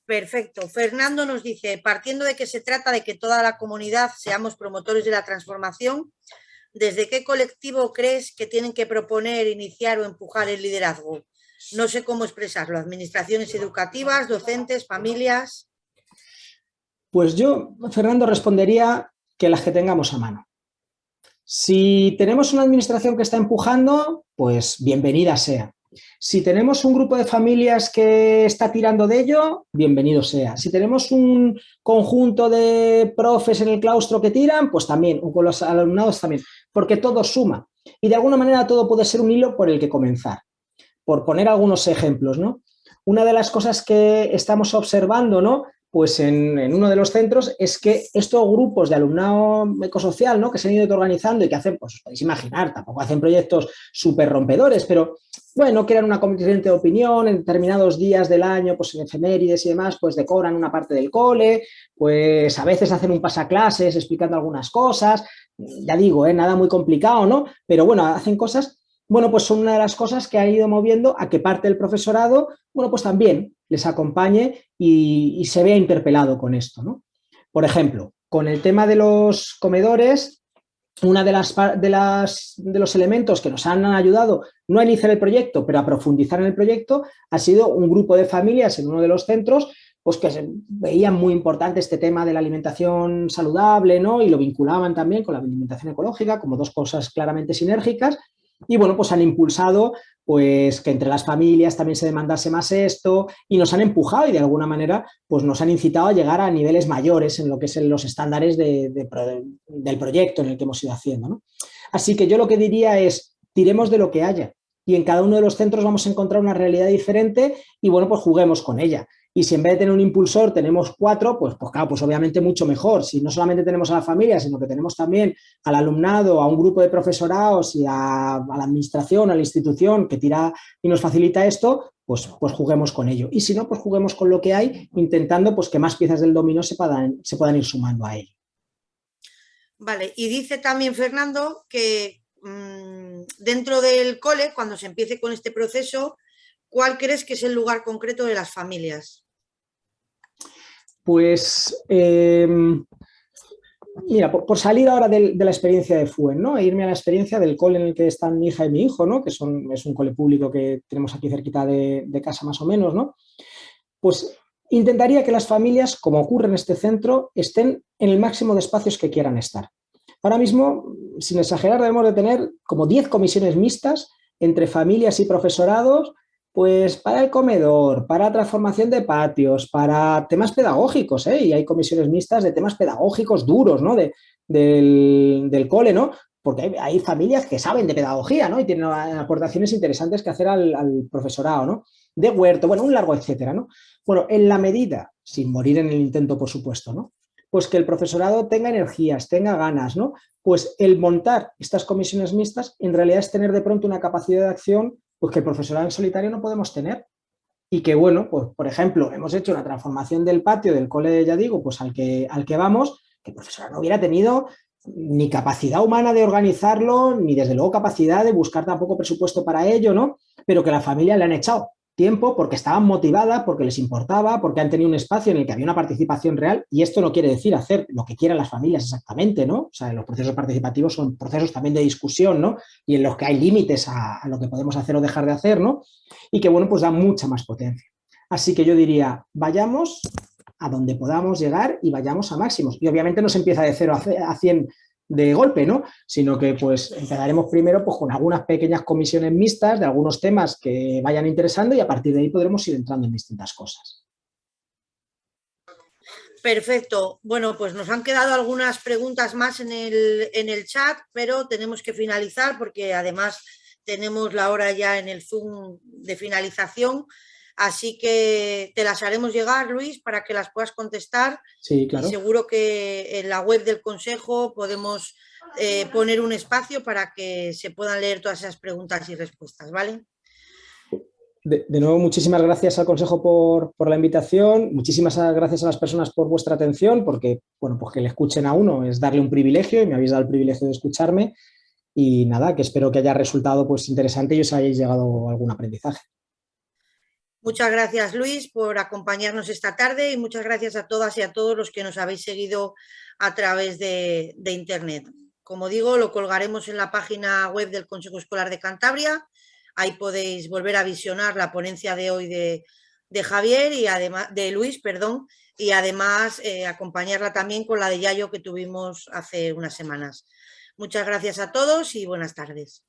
Perfecto. Fernando nos dice, partiendo de que se trata de que toda la comunidad seamos promotores de la transformación, ¿desde qué colectivo crees que tienen que proponer, iniciar o empujar el liderazgo? No sé cómo expresarlo. ¿Administraciones educativas, docentes, familias? Pues yo, Fernando, respondería que las que tengamos a mano. Si tenemos una administración que está empujando, pues bienvenida sea. Si tenemos un grupo de familias que está tirando de ello, bienvenido sea. Si tenemos un conjunto de profes en el claustro que tiran, pues también, o con los alumnados también, porque todo suma. Y de alguna manera todo puede ser un hilo por el que comenzar. Por poner algunos ejemplos, ¿no? Una de las cosas que estamos observando, ¿no?, pues en uno de los centros, es que estos grupos de alumnado ecosocial, ¿no?, que se han ido organizando y que hacen, pues os podéis imaginar, tampoco hacen proyectos súper rompedores, pero bueno, crean una comisión de opinión en determinados días del año, pues en efemérides y demás, pues decoran una parte del cole, pues a veces hacen un pasaclases explicando algunas cosas, ya digo, nada muy complicado, ¿no? Pero bueno, hacen cosas. Bueno, pues son una de las cosas que ha ido moviendo a que parte del profesorado, bueno, pues también les acompañe y se vea interpelado con esto, ¿no? Por ejemplo, con el tema de los comedores, una de los elementos que nos han ayudado, no a iniciar el proyecto, pero a profundizar en el proyecto, ha sido un grupo de familias en uno de los centros, pues que veían muy importante este tema de la alimentación saludable, ¿no? Y lo vinculaban también con la alimentación ecológica como dos cosas claramente sinérgicas. Y bueno, pues han impulsado pues que entre las familias también se demandase más esto y nos han empujado y de alguna manera pues nos han incitado a llegar a niveles mayores en lo que es en los estándares del proyecto en el que hemos ido haciendo, ¿no? Así que yo lo que diría es, tiremos de lo que haya y en cada uno de los centros vamos a encontrar una realidad diferente y bueno, pues juguemos con ella. Y si en vez de tener un impulsor tenemos 4, pues claro, pues obviamente mucho mejor. Si no solamente tenemos a la familia, sino que tenemos también al alumnado, a un grupo de profesorados y a la administración, a la institución que tira y nos facilita esto, pues juguemos con ello. Y si no, pues juguemos con lo que hay, intentando pues que más piezas del dominó se puedan ir sumando a ello. Vale, y dice también Fernando que dentro del cole, cuando se empiece con este proceso, ¿cuál crees que es el lugar concreto de las familias? Pues, mira, por salir ahora de la experiencia de FUEN, ¿no? E irme a la experiencia del cole en el que están mi hija y mi hijo, ¿no? Que es un cole público que tenemos aquí cerquita de casa más o menos, ¿no? Pues intentaría que las familias, como ocurre en este centro, estén en el máximo de espacios que quieran estar. Ahora mismo, sin exagerar, debemos de tener como 10 comisiones mixtas entre familias y profesorados, pues para el comedor, para transformación de patios, para temas pedagógicos, ¿eh? Y hay comisiones mixtas de temas pedagógicos duros, ¿no? Del cole, ¿no? Porque hay familias que saben de pedagogía, ¿no? Y tienen aportaciones interesantes que hacer al profesorado, ¿no? De huerto, bueno, un largo etcétera, ¿no? Bueno, en la medida, sin morir en el intento, por supuesto, ¿no? Pues que el profesorado tenga energías, tenga ganas, ¿no? Pues el montar estas comisiones mixtas en realidad es tener de pronto una capacidad de acción pues que el profesorado en solitario no podemos tener. Y que, bueno, pues por ejemplo, hemos hecho una transformación del patio del cole, ya digo, pues al que vamos, que el profesorado no hubiera tenido ni capacidad humana de organizarlo, ni desde luego capacidad de buscar tampoco presupuesto para ello, ¿no? Pero que la familia le han echado tiempo porque estaban motivadas, porque les importaba, porque han tenido un espacio en el que había una participación real y esto no quiere decir hacer lo que quieran las familias exactamente, ¿no? O sea, los procesos participativos son procesos también de discusión, ¿no? Y en los que hay límites a lo que podemos hacer o dejar de hacer, ¿no? Y que, bueno, pues da mucha más potencia. Así que yo diría, vayamos a donde podamos llegar y vayamos a máximos. Y obviamente no se empieza de 0 a 100 de golpe, ¿no? Sino que pues empezaremos primero pues con algunas pequeñas comisiones mixtas de algunos temas que vayan interesando y a partir de ahí podremos ir entrando en distintas cosas. Perfecto. Bueno, pues nos han quedado algunas preguntas más en el chat, pero tenemos que finalizar porque además tenemos la hora ya en el Zoom de finalización. Así que te las haremos llegar, Luis, para que las puedas contestar. Sí, claro. Y seguro que en la web del Consejo podemos poner un espacio para que se puedan leer todas esas preguntas y respuestas, ¿vale? De nuevo, muchísimas gracias al Consejo por la invitación, muchísimas gracias a las personas por vuestra atención, porque, bueno, pues que le escuchen a uno es darle un privilegio y me habéis dado el privilegio de escucharme y nada, que espero que haya resultado pues interesante y os hayáis llegado a algún aprendizaje. Muchas gracias, Luis, por acompañarnos esta tarde y muchas gracias a todas y a todos los que nos habéis seguido a través de Internet. Como digo, lo colgaremos en la página web del Consejo Escolar de Cantabria. Ahí podéis volver a visionar la ponencia de hoy de Javier y además de Luis, perdón, y además acompañarla también con la de Yayo que tuvimos hace unas semanas. Muchas gracias a todos y buenas tardes.